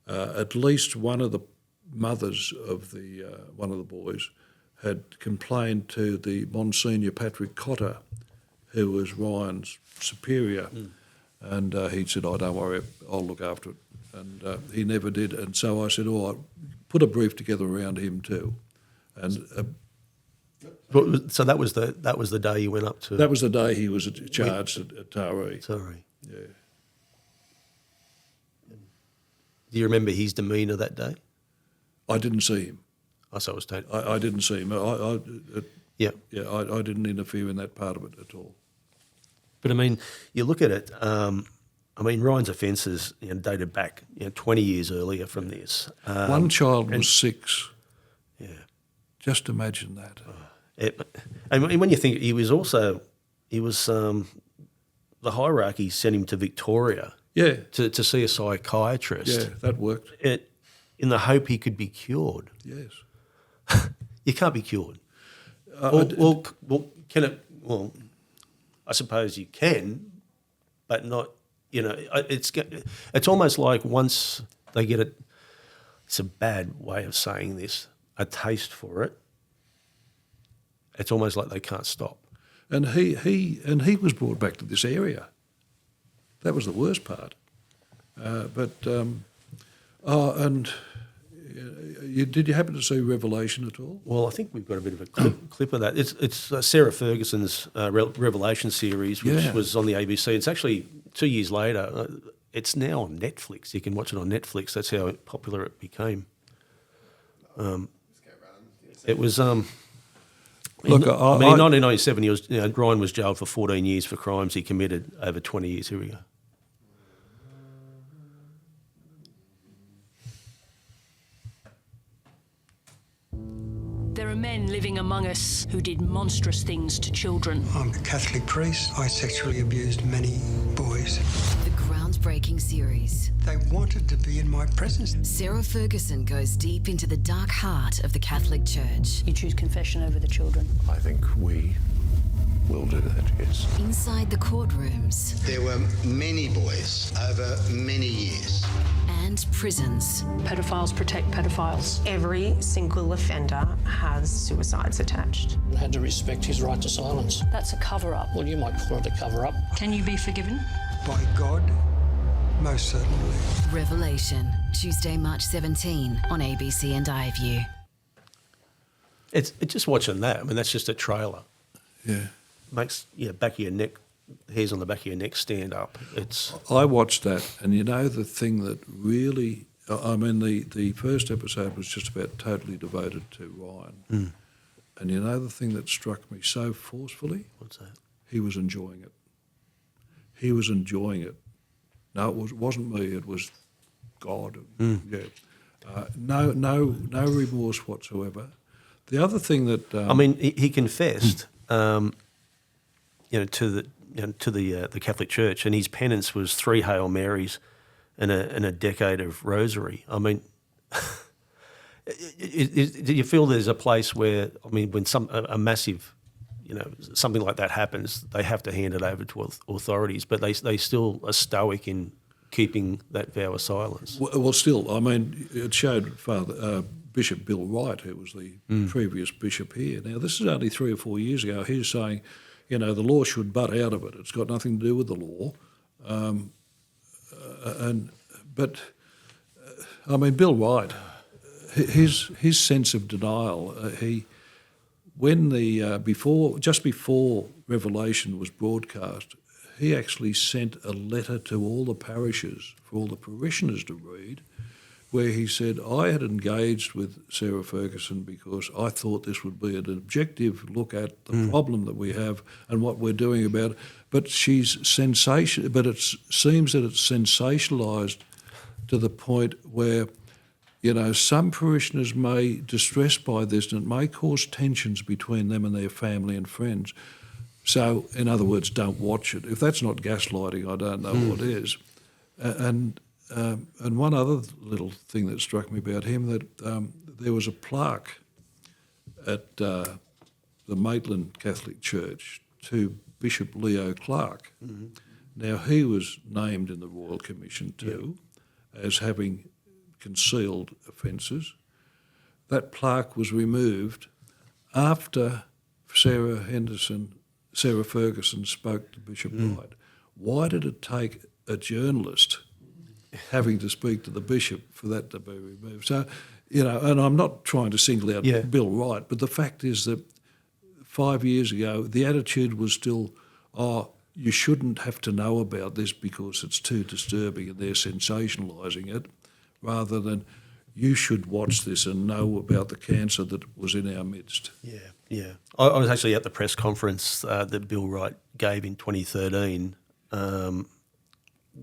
at least one of the mothers of one of the boys had complained to the Monsignor Patrick Cotter, who was Ryan's superior, and he said, "Oh, don't worry, I'll look after it." And he never did. And so I said, "Oh, I put a brief together around him too." And so that was the day you went up to. that was the day he was charged at Taree. Sorry. Yeah. Do you remember his demeanour that day? I didn't see him. So it was told. I didn't see him. I didn't interfere in that part of it at all. But I mean, you look at it. I mean, Ryan's offences dated back 20 years earlier from this. One child was 6. Yeah. Just imagine that. And when you think he was the hierarchy sent him to Victoria. Yeah. To see a psychiatrist. Yeah, that worked. In the hope he could be cured. Yes. You can't be cured. Can it? Well, I suppose you can, but not. It's almost like once they get it. It's a bad way of saying this. A taste for it. It's almost like they can't stop. And he was brought back to this area. That was the worst part. Did you happen to see Revelation at all? Well, I think we've got a bit of a clip of that. It's Sarah Ferguson's Revelation series, which was on the ABC. It's actually 2 years later. It's now on Netflix. You can watch it on Netflix. That's how popular it became. It was. Look, in 1997, Ryan was jailed for 14 years for crimes he committed over 20 years. Here we go. There are men living among us who did monstrous things to children. I'm a Catholic priest. I sexually abused many boys. The groundbreaking heartbreaking series. They wanted to be in my presence. Sarah Ferguson goes deep into the dark heart of the Catholic Church. You choose confession over the children. I think we will do that, yes. Inside the courtrooms There were many boys over many years. and prisons. Pedophiles protect pedophiles. Every single offender has suicides attached. Had to respect his right to silence. That's a cover-up. Well, you might call it a cover-up. Can you be forgiven? By God, most certainly. Revelation, Tuesday, March 17 on ABC and iView. It's just watching that. I mean, that's just a trailer. Yeah. Makes back of your neck, hairs on the back of your neck stand up. It's I watched that, and you know the thing that really, I mean, the first episode was just about totally devoted to Ryan. And you know the thing that struck me so forcefully? what's that? He was enjoying it. He was enjoying it. No, it wasn't me, it was God. Yeah. No remorse whatsoever. The other thing that... I mean, he confessed, to the Catholic Church, and his penance was 3 Hail Marys and a decade of Rosary. I mean, do you feel there's a place where, I mean, when a massive, something like that happens, they have to hand it over to authorities, but they still are stoic in keeping that vow of silence? Well, still, I mean, it showed Bishop Bill Wright, who was the previous bishop here. Now, this is only 3 or 4 years ago. He was saying, the law should butt out of it. It's got nothing to do with the law. I mean, Bill Wright, his sense of denial. Just before Revelation was broadcast, he actually sent a letter to all the parishes for all the parishioners to read, where he said, I had engaged with Sarah Ferguson because I thought this would be an objective look at the problem that we have and what we're doing about it. But it seems that it's sensationalised to the point where, some parishioners may be distressed by this, and it may cause tensions between them and their family and friends. So, in other words, don't watch it. If that's not gaslighting, I don't know what is. And one other little thing that struck me about him, that there was a plaque at the Maitland Catholic Church to Bishop Leo Clarke. Now, he was named in the Royal Commission too as having concealed offences. That plaque was removed after Sarah Ferguson spoke to Bishop Wright. Why did it take a journalist having to speak to the bishop for that to be removed? So, and I'm not trying to single out Bill Wright, but the fact is that 5 years ago, the attitude was still, you shouldn't have to know about this because it's too disturbing and they're sensationalising it, rather than you should watch this and know about the cancer that was in our midst. Yeah. I was actually at the press conference that Bill Wright gave in 2013. I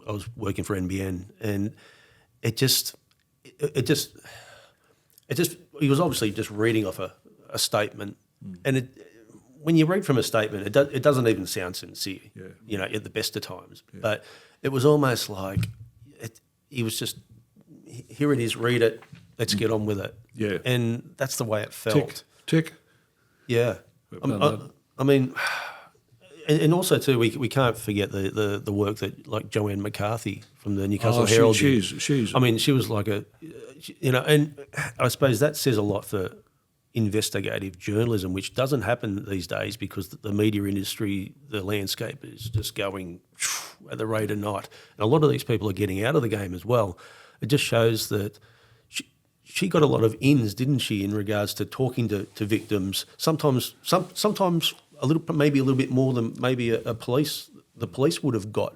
was working for NBN, and he was obviously just reading off a statement, and when you read from a statement, it doesn't even sound sincere, at the best of times. Yeah. But it was almost like he was just, here it is, read it, let's get on with it. Yeah. And that's the way it felt. Tick. Yeah. I mean, and also too, we can't forget the work that like Joanne McCarthy from the Newcastle Herald. She's. I mean, she was like and I suppose that says a lot for investigative journalism, which doesn't happen these days because the media industry, the landscape is just going at the rate of knot. And a lot of these people are getting out of the game as well. It just shows that she got a lot of ins, didn't she, in regards to talking to victims. Sometimes maybe a little bit more than maybe the police would have got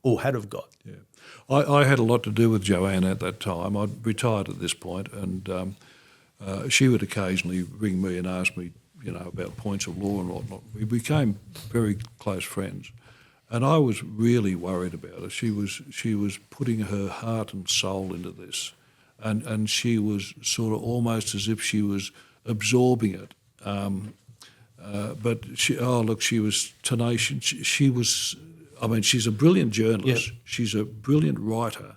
or had have got. Yeah, I had a lot to do with Joanne at that time. I'd retired at this point, and she would occasionally ring me and ask me, about points of law and whatnot. We became very close friends. And I was really worried about her. She was putting her heart and soul into this, and she was sort of almost as if she was absorbing it. But she was tenacious. I mean, she's a brilliant journalist. Yeah. She's a brilliant writer.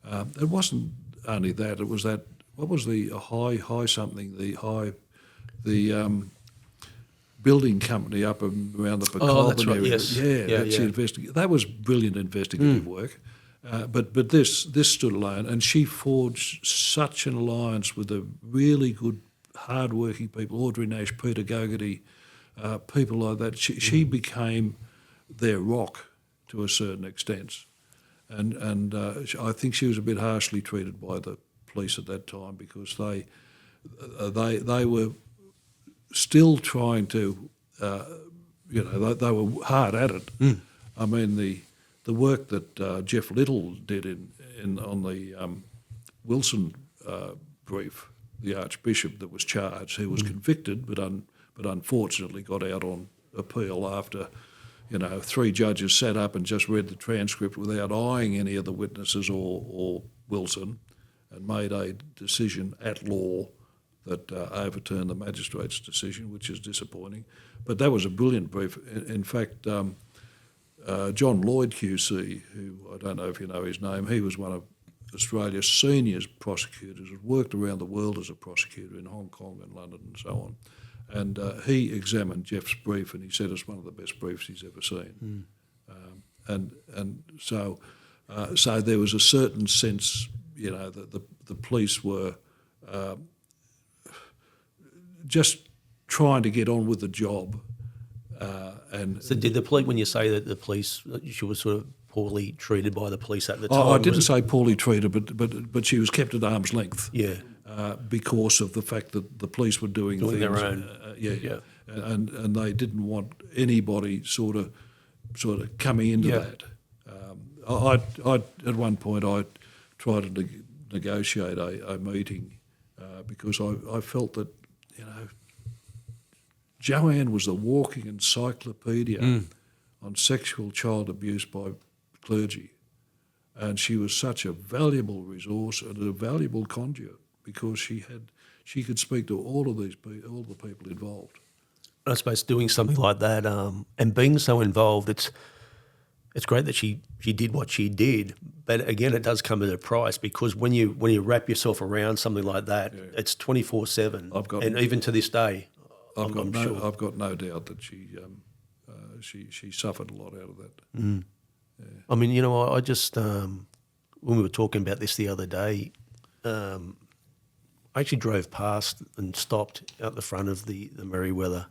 It wasn't only that. It was that. What was the high something? The building company up around the Pecolbin area. Yes. Yeah. That was brilliant investigative work. But this stood alone, and she forged such an alliance with the really good, hard-working people, Audrey Nash, Peter Gogarty, people like that. She became their rock to a certain extent, and I think she was a bit harshly treated by the police at that time because they were still trying to, they were hard at it. I mean the work that Jeff Little did on the Wilson brief, the Archbishop that was charged, he was convicted, but unfortunately got out on appeal after, 3 judges sat up and just read the transcript without eyeing any of the witnesses or Wilson, and made a decision at law that overturned the magistrate's decision, which is disappointing. But that was a brilliant brief. In fact, John Lloyd QC, who I don't know if you know his name, he was one of Australia's senior prosecutors, had worked around the world as a prosecutor in Hong Kong and London and so on. And he examined Jeff's brief, and he said it's one of the best briefs he's ever seen. So there was a certain sense, that the police were just trying to get on with the job. So did the police, when you say that the police, she was sort of poorly treated by the police at the time? I didn't say poorly treated, but she was kept at arm's length. Yeah. Because of the fact that the police were doing things, their own. And they didn't want anybody sort of coming into that. I at one point I tried to negotiate a meeting because I felt that Joanne was a walking encyclopedia on sexual child abuse by clergy, and she was such a valuable resource and a valuable conduit because she could speak to all the people involved. I suppose doing something like that and being so involved, it's great that she did what she did, but again, it does come at a price because when you wrap yourself around something like that, it's 24/7, and even to this day, I've got no doubt that she suffered a lot out of that. Yeah. I mean, I just when we were talking about this the other day, I actually drove past and stopped out the front of the Merriweather.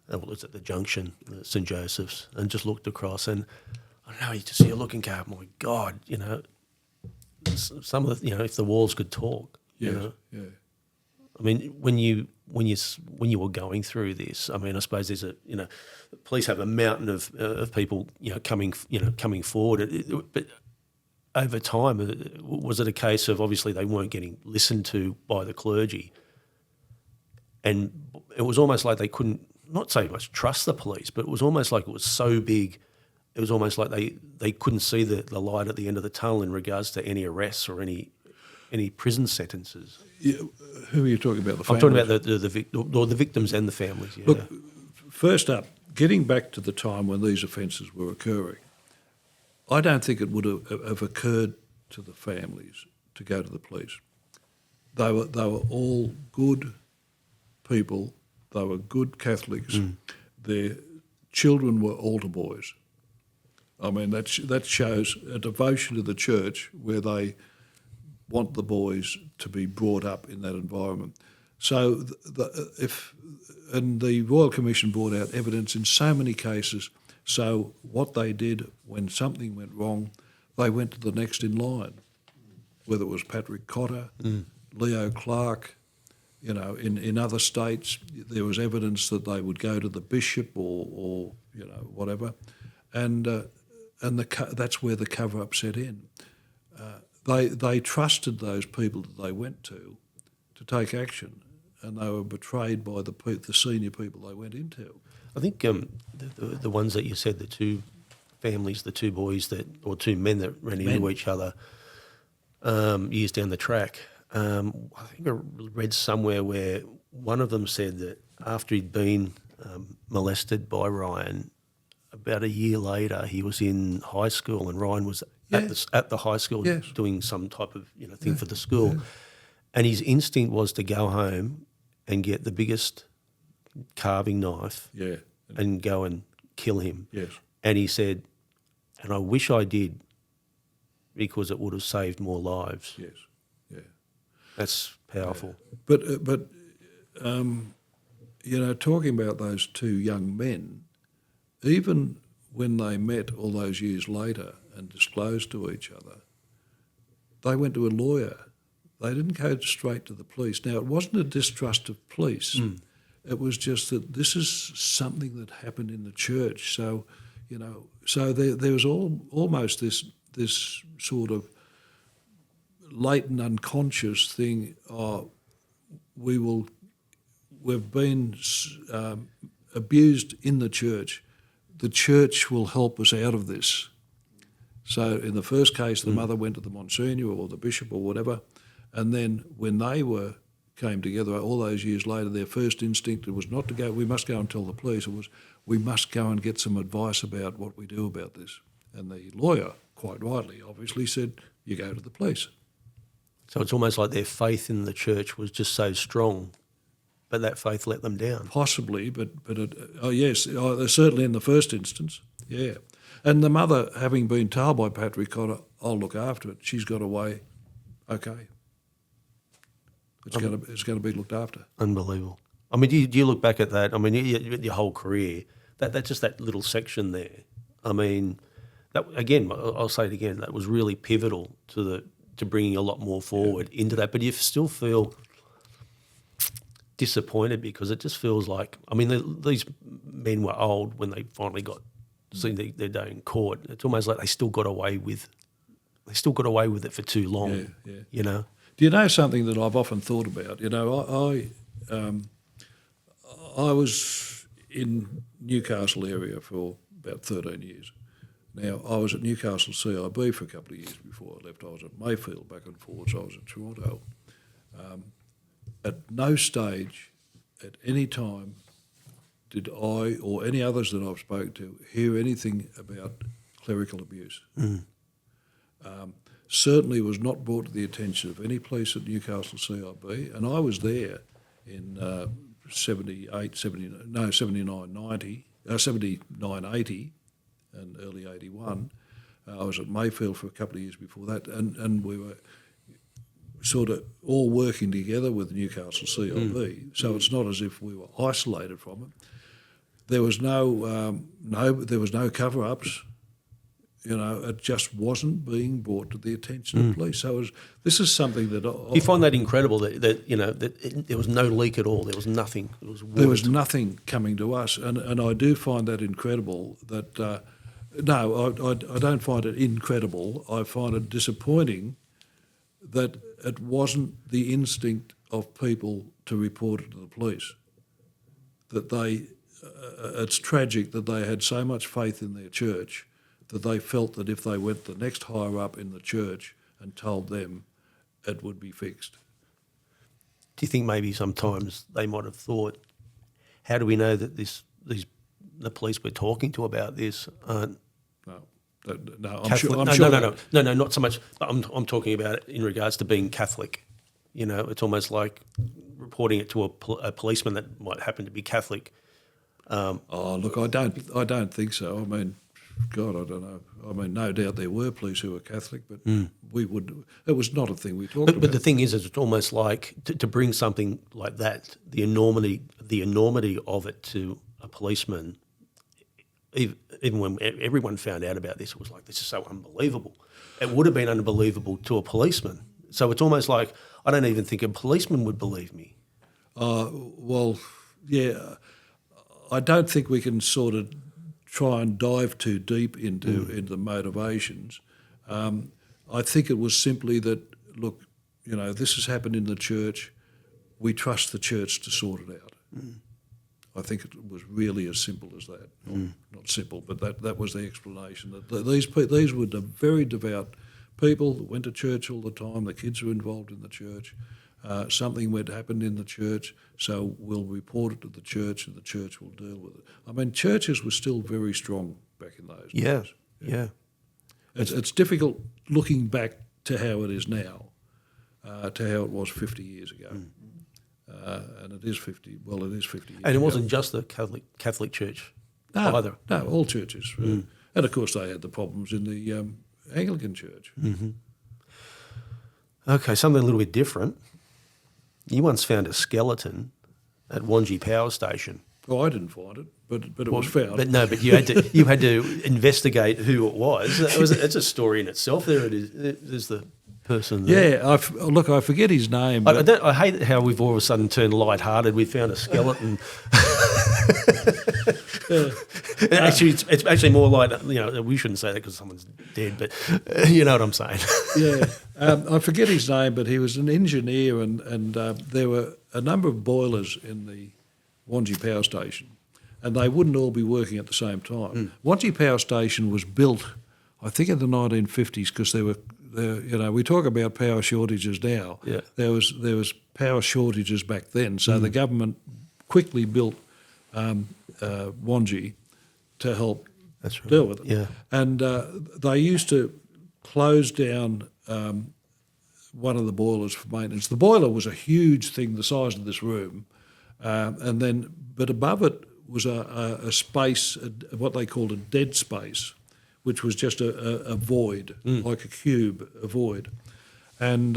Well, it's at the junction, St Joseph's, and just looked across, and I don't know, you just see a looking car. My God, some of the, if the walls could talk. Yeah. I mean, when you were going through this, I mean, I suppose there's the police have a mountain of people, coming forward, but over time, was it a case of obviously they weren't getting listened to by the clergy, and it was almost like they couldn't, not so much trust the police, but it was almost like it was so big, it was almost like they couldn't see the light at the end of the tunnel in regards to any arrests or any prison sentences. Yeah, who are you talking about? I'm talking about the victims and the families. Yeah. Look, first up, getting back to the time when these offences were occurring, I don't think it would have occurred to the families to go to the police. They were all good people. They were good Catholics. Their children were altar boys. I mean, that shows a devotion to the church where they want the boys to be brought up in that environment. So the Royal Commission brought out evidence in so many cases. So what they did when something went wrong, they went to the next in line, whether it was Patrick Cotter, Leo Clarke. In other states, there was evidence that they would go to the bishop or whatever, and that's where the cover-up set in. They trusted those people that they went to take action, and they were betrayed by the senior people they went into. I think the ones that you said, the two families, the two boys or two men that ran into each other years down the track. I think I read somewhere where one of them said that after he'd been molested by Ryan, about a year later, he was in high school, and Ryan was at the high school doing some type of thing for the school, and his instinct was to go home and get the biggest carving knife, and go and kill him. Yes. And he said, and I wish I did, because it would have saved more lives. Yes. Yeah. That's powerful. But talking about those two young men, even when they met all those years later and disclosed to each other, they went to a lawyer. They didn't go straight to the police. Now, it wasn't a distrust of police. It was just that this is something that happened in the church. So, there was almost this sort of latent unconscious thing. We've been abused in the church. The church will help us out of this. So in the first case, the mother went to the Monsignor or the bishop or whatever, and then when they came together all those years later, their first instinct was not to go, we must go and tell the police. It was, we must go and get some advice about what we do about this. And the lawyer, quite rightly, obviously said, you go to the police. So it's almost like their faith in the church was just so strong, but that faith let them down. Possibly, but certainly in the first instance, yeah. And the mother, having been told by Patrick Cotter, I'll look after it, she's got away, okay. It's going to be looked after. Unbelievable. I mean, do you look back at that? I mean, your whole career, that's just that little section there. I mean, that again, I'll say it again, that was really pivotal to bringing a lot more forward into that. But you still feel disappointed because it just feels like, I mean, these men were old when they finally got seen their day in court. It's almost like they still got away with it for too long. Yeah. Do you know something that I've often thought about? I was in Newcastle area for about 13 years. Now, I was at Newcastle CIB for a couple of years before I left. I was at Mayfield back and forwards. I was in Toronto. At no stage, at any time, did I or any others that I've spoken to hear anything about clerical abuse. Certainly was not brought to the attention of any police at Newcastle CIB, and I was there in 79, 80 and early 81. I was at Mayfield for a couple of years before that, and we were sort of all working together with Newcastle CIB, so it's not as if we were isolated from it. There was no cover-ups. It just wasn't being brought to the attention of police. So this is something that you find that incredible that there was no leak at all. There was nothing. There was nothing coming to us, and I do find that incredible. That I don't find it incredible. I find it disappointing that it wasn't the instinct of people to report it to the police. That it's tragic that they had so much faith in their church that they felt that if they went the next higher up in the church and told them, it would be fixed. Do you think maybe sometimes they might have thought, how do we know that the police we're talking to about this aren't Catholic? No, not so much. I'm talking about it in regards to being Catholic. It's almost like reporting it to a policeman that might happen to be Catholic. Look, I don't think so. I mean, God, I don't know. I mean, no doubt there were police who were Catholic, but it was not a thing we talked about. But the thing is it's almost like to bring something like that, the enormity of it to a policeman, even when everyone found out about this, it was like, this is so unbelievable. It would have been unbelievable to a policeman. So it's almost like, I don't even think a policeman would believe me. Well, yeah, I don't think we can sort of try and dive too deep into the motivations. I think it was simply that, look, this has happened in the church. We trust the church to sort it out. I think it was really as simple as that. Not simple, but that was the explanation. That these were very devout people that went to church all the time. The kids were involved in the church. Something happened in the church, so we'll report it to the church and the church will deal with it. I mean, churches were still very strong back in those Yeah, days. yeah. It's difficult looking back to how it is now, to how it was 50 years ago. And it is 50, well, it is 50 years And it ago. wasn't just the Catholic Church either. No, all churches. And of course they had the problems in the Anglican Church. Okay, something a little bit different. You once found a skeleton at Wangi Power Station. Oh, I didn't find it, but it was found. But you had to investigate who it was. It's a story in itself. There it is. There's the person there. Yeah, I forget his name. I hate how we've all of a sudden turned light-hearted. We found a skeleton. Actually, it's actually more like, we shouldn't say that because someone's dead, but you know what I'm saying. Yeah, I forget his name, but he was an engineer, and there were a number of boilers in the Wangi Power Station, and they wouldn't all be working at the same time. Wangi Power Station was built, I think, in the 1950s, because we talk about power shortages now. Yeah. There was power shortages back then, so the government quickly built Wangi to help deal with it. Yeah. And they used to close down one of the boilers for maintenance. The boiler was a huge thing, the size of this room, but above it was a space, what they called a dead space, which was just a void, like a cube, a void. And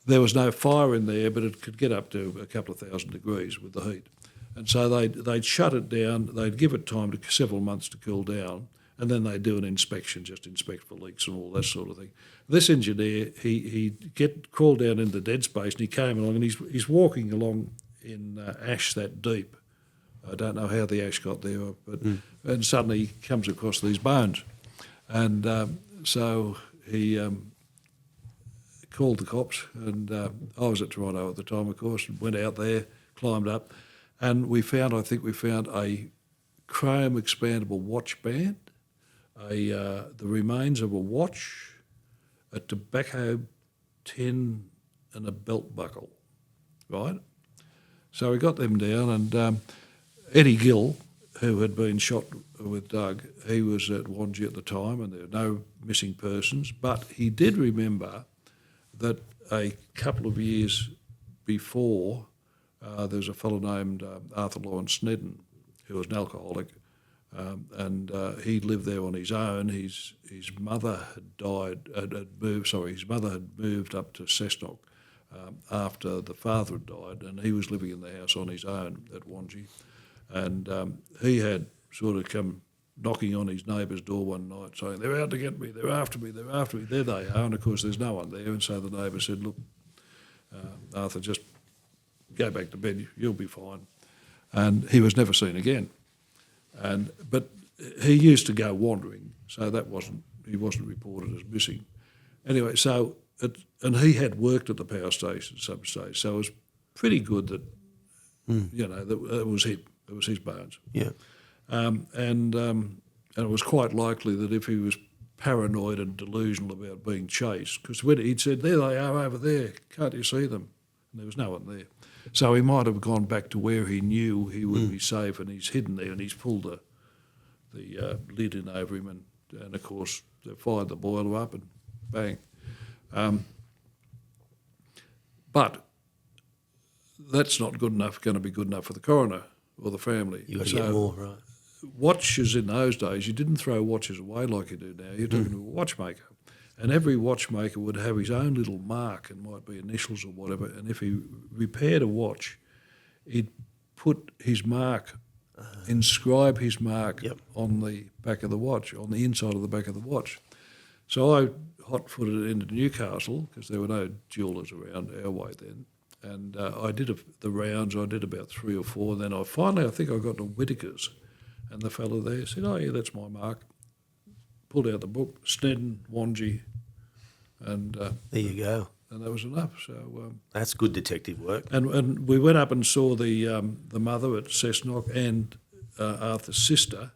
there was no fire in there, but it could get up to a couple of thousand degrees with the heat. And so they'd shut it down, they'd give it time to several months to cool down, and then they'd do an inspection, just inspect for leaks and all that sort of thing. This engineer, he crawled down into the dead space, and he came along, and he's walking along in ash that deep. I don't know how the ash got there, but and suddenly he comes across these bones. And so he called the cops, and I was at Toronto at the time, of course, and went out there, climbed up, and I think we found a chrome expandable watch band, the remains of a watch, a tobacco tin, and a belt buckle, right? So we got them down, and Eddie Gill, who had been shot with Doug, he was at Wangi at the time, and there were no missing persons, but he did remember that a couple of years before, there was a fellow named Arthur Lawrence Snedden, who was an alcoholic, and he lived there on his own. His mother had died, his mother had moved up to Cessnock after the father had died, and he was living in the house on his own at Wangi. And he had sort of come knocking on his neighbour's door one night saying, "They're out to get me, they're after me, they're after me." There they are, and of course there's no one there. And so the neighbour said, "Look, Arthur, just go back to bed, you'll be fine." And he was never seen again. But he used to go wandering, so he wasn't reported as missing. Anyway, and he had worked at the power station at some stage, so it was pretty good that, that it was him. It was his bones. Yeah. And it was quite likely that if he was paranoid and delusional about being chased, because when he'd said, "There they are over there, can't you see them?" And there was no one there. So he might have gone back to where he knew he would be safe, and he's hidden there, and he's pulled the lid in over him, and of course they fired the boiler up and bang. But that's not going to be good enough for the coroner or the family. You've got to get more, right? Watches in those days, you didn't throw watches away like you do now. You're talking to a watchmaker. And every watchmaker would have his own little mark, and might be initials or whatever. And if he repaired a watch, he'd put his mark, inscribe his mark on the back of the watch, on the inside of the back of the watch. So I hot-footed it into Newcastle, because there were no jewellers around our way then. And I did the rounds. I did about 3 or 4. Then I think I got to Whittaker's, and the fellow there said, "Oh yeah, that's my mark." Pulled out the book, Snedden, Wangi, and there you go. And that was enough. So that's good detective work. And we went up and saw the mother at Cessnock and Arthur's sister,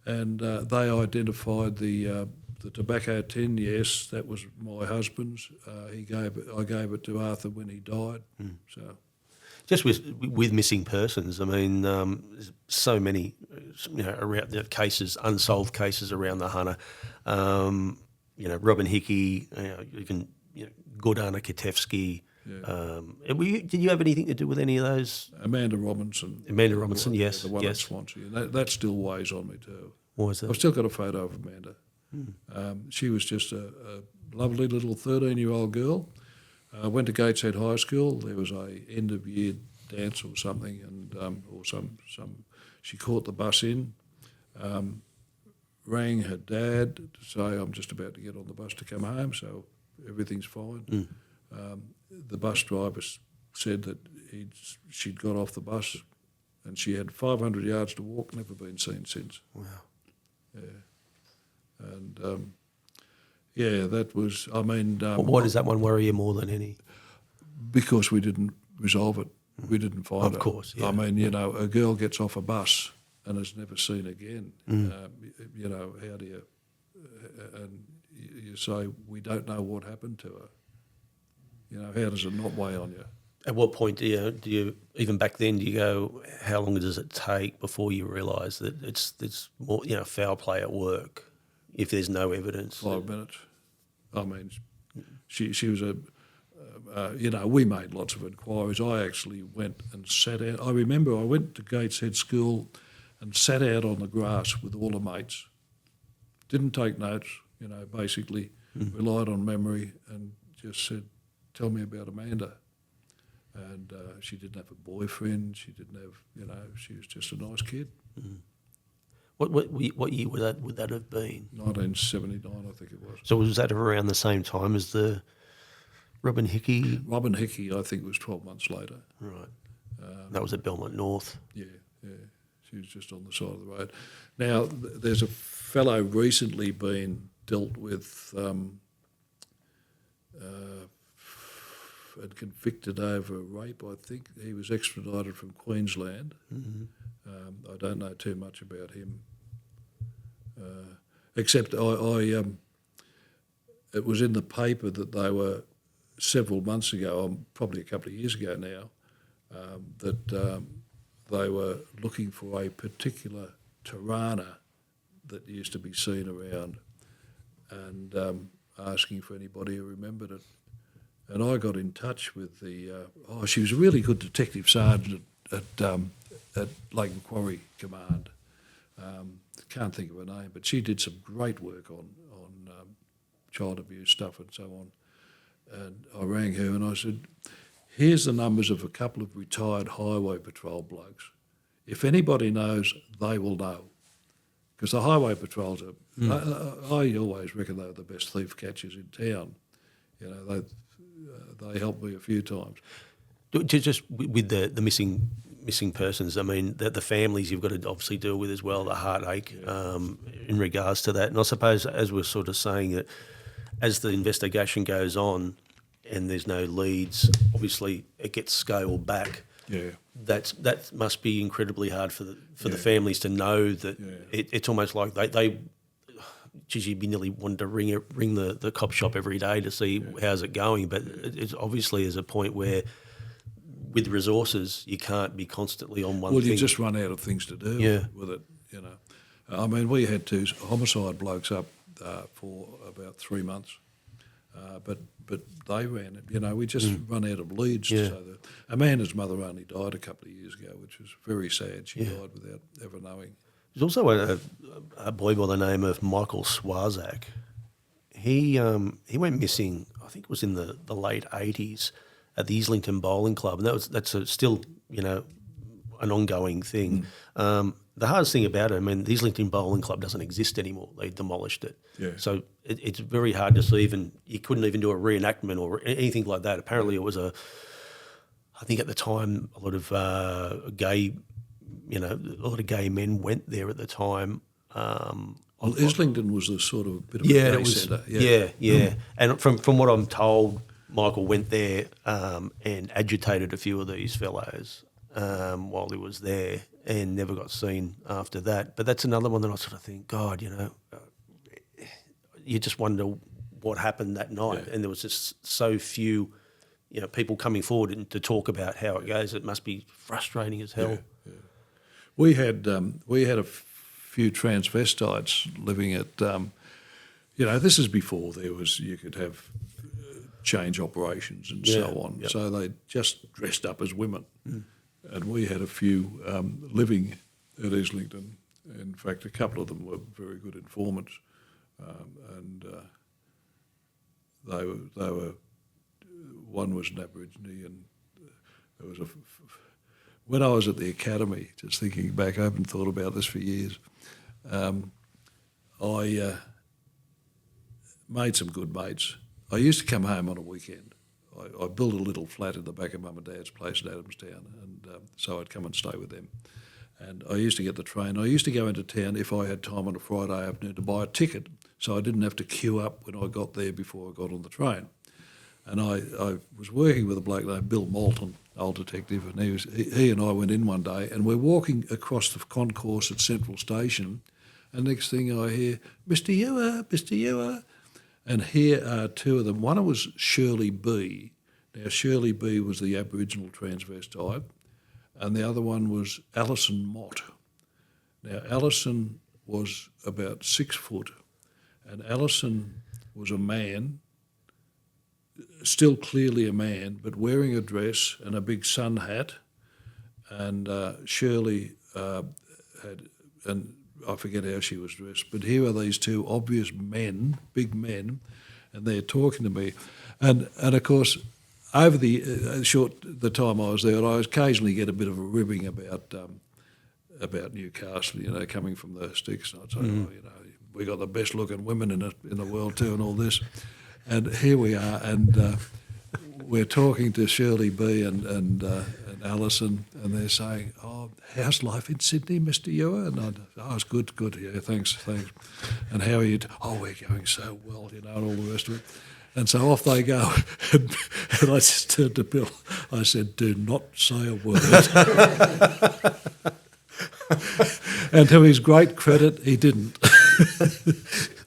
and they identified the tobacco tin. Yes, that was my husband's. I gave it to Arthur when he died. So, just with missing persons, I mean, there's so many around the cases, unsolved cases around the Hunter. Robin Hickey, even Gordana Katevsky. Yeah. Did you have anything to do with any of those? Amanda Robinson. Yes. The one yes. at Swansea. That still weighs on me too. Why is that? I've still got a photo of Amanda. She was just a lovely little 13-year-old girl. Went to Gateshead High School. There was a end-of-year dance or something, and she caught the bus in, rang her dad to say, I'm just about to get on the bus to come home, so everything's fine. The bus driver said that she'd got off the bus and she had 500 yards to walk, never been seen since. Wow. Yeah. And, that was, why does that one worry you more than any? Because we didn't resolve it. We didn't find it. Of course, yeah. A girl gets off a bus and is never seen again. How do you... and you say, we don't know what happened to her. How does it not weigh on you? At what point do you even back then, do you go, how long does it take before you realise that it's more, foul play at work if there's no evidence? 5 minutes. She was we made lots of inquiries. I actually went and sat out. I remember I went to Gateshead School and sat out on the grass with all the mates. Didn't take notes, basically relied on memory and just said, tell me about Amanda. And she didn't have a boyfriend. She didn't have, she was just a nice kid. What year would that have been? 1979, I think it was. So was that around the same time as the Robin Hickey? Robin Hickey, I think, was 12 months later. Right. That was at Belmont North. Yeah. She was just on the side of the road. Now, there's a fellow recently been dealt with and convicted over rape, I think. He was extradited from Queensland. I don't know too much about him, except it was in the paper that they were, several months ago, probably a couple of years ago now, that they were looking for a particular Tirana that used to be seen around and asking for anybody who remembered it. And I got in touch with she was a really good detective sergeant at Lake Macquarie Command. Can't think of her name, but she did some great work on child abuse stuff and so on. And I rang her and I said, here's the numbers of a couple of retired highway patrol blokes. If anybody knows, they will know. Because the highway patrols are, I always reckon they're the best thief catchers in town. They helped me a few times. Just with the missing persons, I mean, the families you've got to obviously deal with as well, the heartache in regards to that. And I suppose, as we're sort of saying, that as the investigation goes on and there's no leads, obviously it gets scaled back. Yeah, that must be incredibly hard for the families to know that it's almost like they you'd be nearly wanting to ring the cop shop every day to see how's it going. But it's obviously is a point where, with resources, you can't be constantly on one thing. Well, you just run out of things to do with it, I mean, we had 2 homicide blokes up for about 3 months, but they ran it. We just run out of leads. So that Amanda's mother only died a couple of years ago, which was very sad. She died without ever knowing. There's also a boy by the name of Michael Swazak. He went missing, I think it was in the late 80s, at the Islington Bowling Club, and that's still an ongoing thing. The hardest thing about it, I mean, the Islington Bowling Club doesn't exist anymore. They demolished it. Yeah. So it's very hard to see you couldn't even do a reenactment or anything like that. Apparently it was I think at the time a lot of gay men went there at the time. Well, Islington was a sort of a bit of a gay centre. Yeah. And from what I'm told, Michael went there and agitated a few of these fellows while he was there and never got seen after that. But that's another one that I sort of think, God, you just wonder what happened that night. Yeah. And there was just so few, people coming forward to talk about how it goes. It must be frustrating as hell. Yeah. We had a few transvestites living at, this is before you could have change operations and so on. Yep. So they just dressed up as women. And we had a few living at Islington. In fact, a couple of them were very good informants. They were one was an Aborigine, and there was when I was at the academy, just thinking back, I haven't thought about this for years, I made some good mates. I used to come home on a weekend. I built a little flat in the back of Mum and Dad's place at Adamstown, and so I'd come and stay with them. And I used to get the train. I used to go into town if I had time on a Friday afternoon to buy a ticket, so I didn't have to queue up when I got there before I got on the train. And I was working with a bloke named Bill Moulton, old detective, and he and I went in one day, and we're walking across the concourse at Central Station, and next thing I hear, Mr. Ure, Mr. Ure. And here are two of them. One was Shirley B. Now, Shirley B was the Aboriginal transvestite, and the other one was Alison Mott. Now, Alison was about 6 foot, and Alison was a man, still clearly a man, but wearing a dress and a big sun hat, and Shirley had, and I forget how she was dressed, but here are these two obvious men, big men, and they're talking to me. And of course, over the time I was there, I occasionally get a bit of a ribbing about Newcastle, coming from the sticks. And I'd say, we got the best looking women in the world too, and all this. And here we are, and we're talking to Shirley B and Alison, and they're saying, "Oh, how's life in Sydney, Mr. Ure?" And it's good, yeah, thanks. And how are you? Oh, we're going so well, and all the rest of it. And so off they go, and I just turned to Bill. I said, "Do not say a word." And to his great credit, he didn't.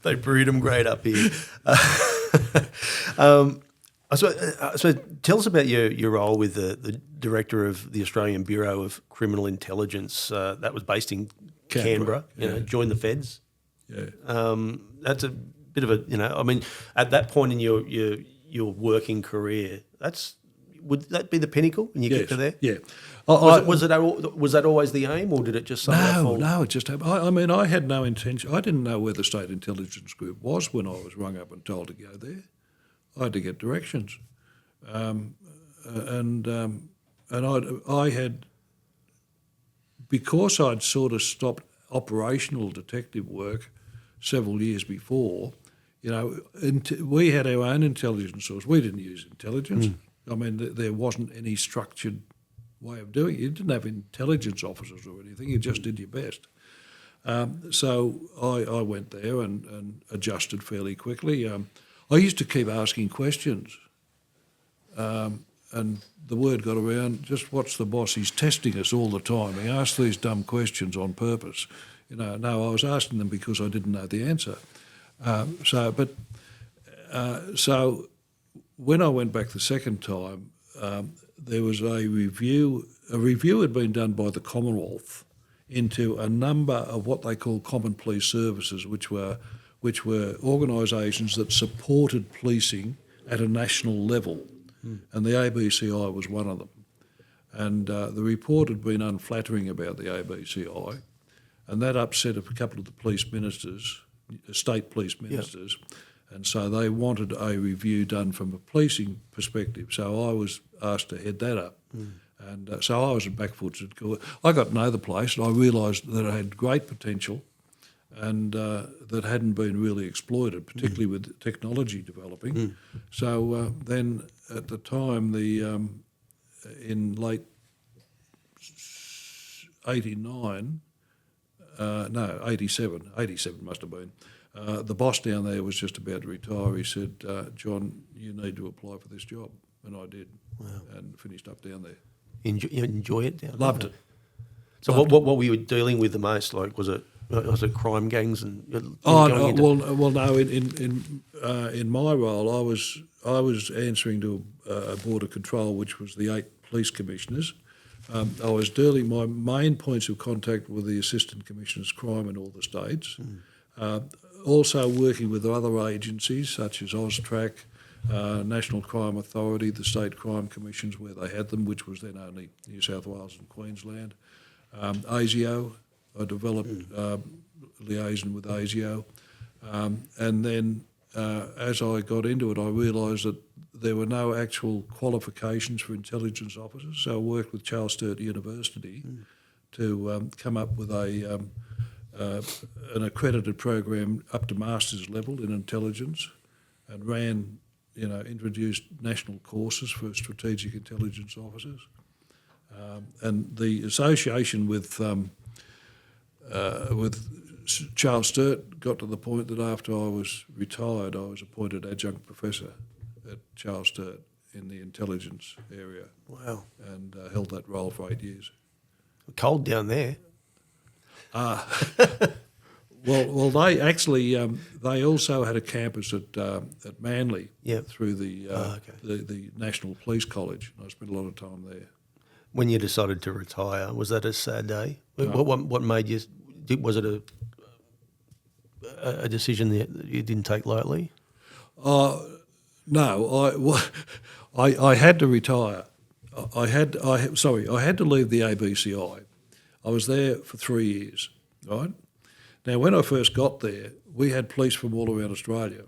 They breed them great up here. So tell us about your role with the director of the Australian Bureau of Criminal Intelligence. That was based in Canberra. Joined the feds. Yeah. That's a bit of a at that point in your working career, would that be the pinnacle when you get to there? Yeah. Was that always the aim, or did it just fall? No, it just happened. I had no intention. I didn't know where the State Intelligence Group was when I was rung up and told to go there. I had to get directions, and I had, because I'd sort of stopped operational detective work several years before. We had our own intelligence source. We didn't use intelligence. I mean, there wasn't any structured way of doing it. You didn't have intelligence officers or anything. You just did your best. So I went there and adjusted fairly quickly. I used to keep asking questions, and the word got around, just watch the boss, he's testing us all the time. He asks these dumb questions on purpose. No, I was asking them because I didn't know the answer. So when I went back the second time, there was a review. A review had been done by the Commonwealth into a number of what they call common police services, which were organisations that supported policing at a national level, and the ABCI was one of them. And the report had been unflattering about the ABCI, and that upset a couple of the police ministers, state police ministers, and so they wanted a review done from a policing perspective. So I was asked to head that up. And so I was at backfoots at court. I got to know the place, and I realised that it had great potential and that hadn't been really exploited, particularly with technology developing. So then at the time, in late 87 must have been, the boss down there was just about to retire. He said, "John, you need to apply for this job." And I did. Wow. And finished up down there. You enjoy it down there? Loved it. So what were you dealing with the most? Like, was it crime gangs and? Well, no. In my role, I was answering to a board of control, which was the 8 police commissioners, I was dealing, my main points of contact were the Assistant Commissioners Crime in all the states. Also working with other agencies such as AUSTRAC, National Crime Authority, the state crime commissions where they had them, which was then only New South Wales and Queensland. ASIO, I developed liaison with ASIO. And then as I got into it, I realised that there were no actual qualifications for intelligence officers, so I worked with Charles Sturt University to come up with an accredited program up to master's level in intelligence, and ran, introduced national courses for strategic intelligence officers. And the association with Charles Sturt got to the point that after I was retired, I was appointed adjunct professor at Charles Sturt in the intelligence area. Wow. And held that role for 8 years. Cold down there. Well, they actually they also had a campus at Manly through the National Police College. I spent a lot of time there. When you decided to retire, was that a sad day? What made you? Was it a decision that you didn't take lightly? No, I had to retire. I had to leave the ABCI. I was there for 3 years, right? Now, when I first got there, we had police from all around Australia,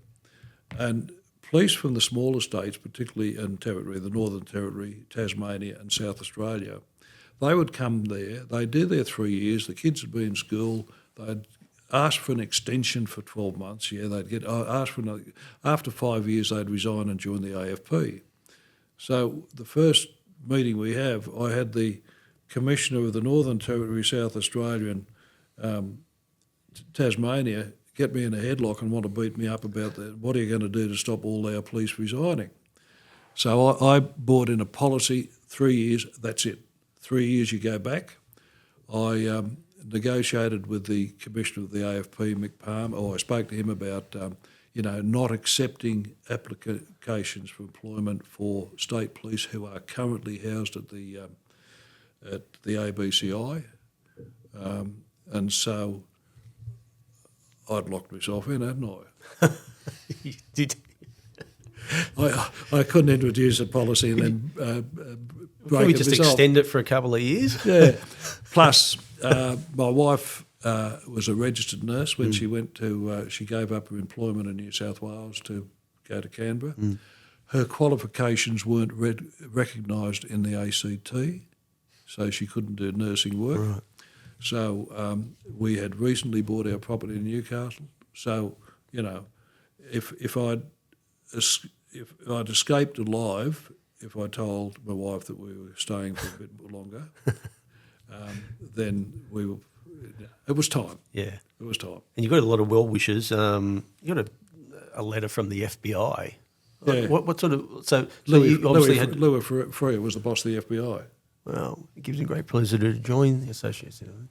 and police from the smaller states, particularly in Territory, the Northern Territory, Tasmania and South Australia, they would come there, they'd do their 3 years, the kids would be in school, they'd ask for an extension for 12 months, they'd get asked for another, after 5 years they'd resign and join the AFP. So the first meeting we have, I had the Commissioner of the Northern Territory, South Australia and Tasmania get me in a headlock and want to beat me up about that. What are you going to do to stop all our police resigning? So I brought in a policy, 3 years, that's it. 3 years you go back. I negotiated with the Commissioner of the AFP, Mick Palmer, or I spoke to him about, not accepting applications for employment for state police who are currently housed at the ABCI. And so I'd locked myself in, hadn't I? You did. I couldn't introduce a policy and then break Can we it just myself. extend it for a couple of years? Yeah. Plus, my wife was a registered nurse when she went to. She gave up her employment in New South Wales to go to Canberra. Her qualifications weren't recognised in the ACT, so she couldn't do nursing work. Right. So we had recently bought our property in Newcastle. So if I'd escaped alive, if I told my wife that we were staying for a bit longer, then we were. It was time. Yeah, it was time. And you got a lot of well wishes. You got a letter from the FBI. Yeah. What sort of so Louis, you obviously had Louis Freer was the boss of the FBI. Well, it gives me great pleasure to join the association.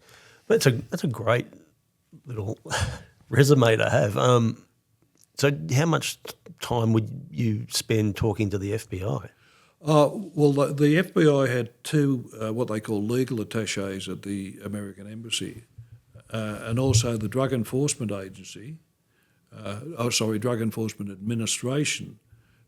But that's a great little resume to have. So how much time would you spend talking to the FBI? Well, the FBI had two what they call legal attaches at the American Embassy, and also the Drug Enforcement Agency, Drug Enforcement Administration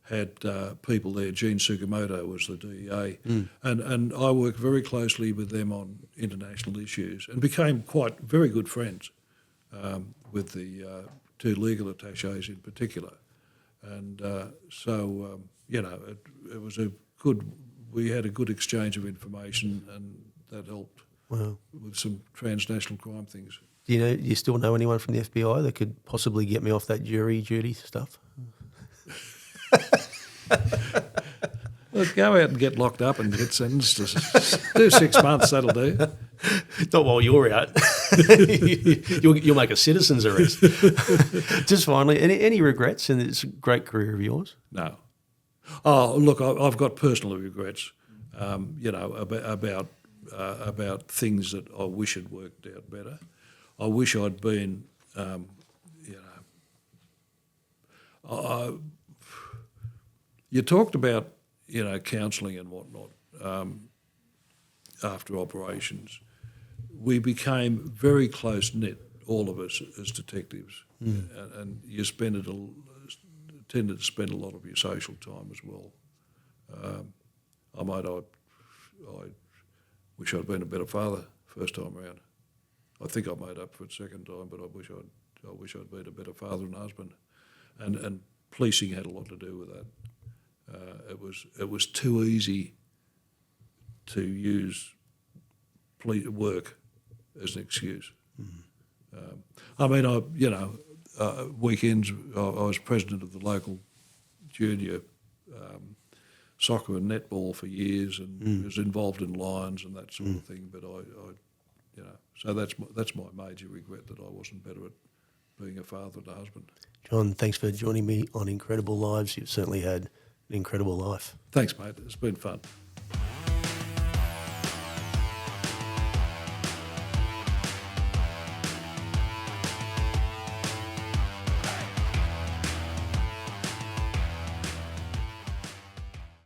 had people there. Gene Sugimoto was the DEA, and I worked very closely with them on international issues and became very good friends with the two legal attaches in particular. And so, it was we had a good exchange of information, and that helped with some transnational crime things. Do you still know anyone from the FBI that could possibly get me off that jury duty stuff? Look, go out and get locked up and get sentenced to do 6 months, that'll do. Not while you're out. You'll make a citizen's arrest. Just finally, any regrets in this great career of yours? No. Oh, look, I've got personal regrets, about things that I wish had worked out better. I wish I'd been, you talked about, counselling and whatnot. after operations, we became very close-knit, all of us as detectives, and you tended to spend a lot of your social time as well. I wish I'd been a better father first time round. I think I made up for it second time, but I wish I'd been a better father and husband. And policing had a lot to do with that. It was too easy to use work as an excuse. Weekends I was president of the local junior soccer and netball for years, and was involved in Lions and that sort of thing. But so that's my major regret, that I wasn't better at being a father and a husband. John, thanks for joining me on Incredible Lives. You've certainly had an incredible life. Thanks, mate. It's been fun.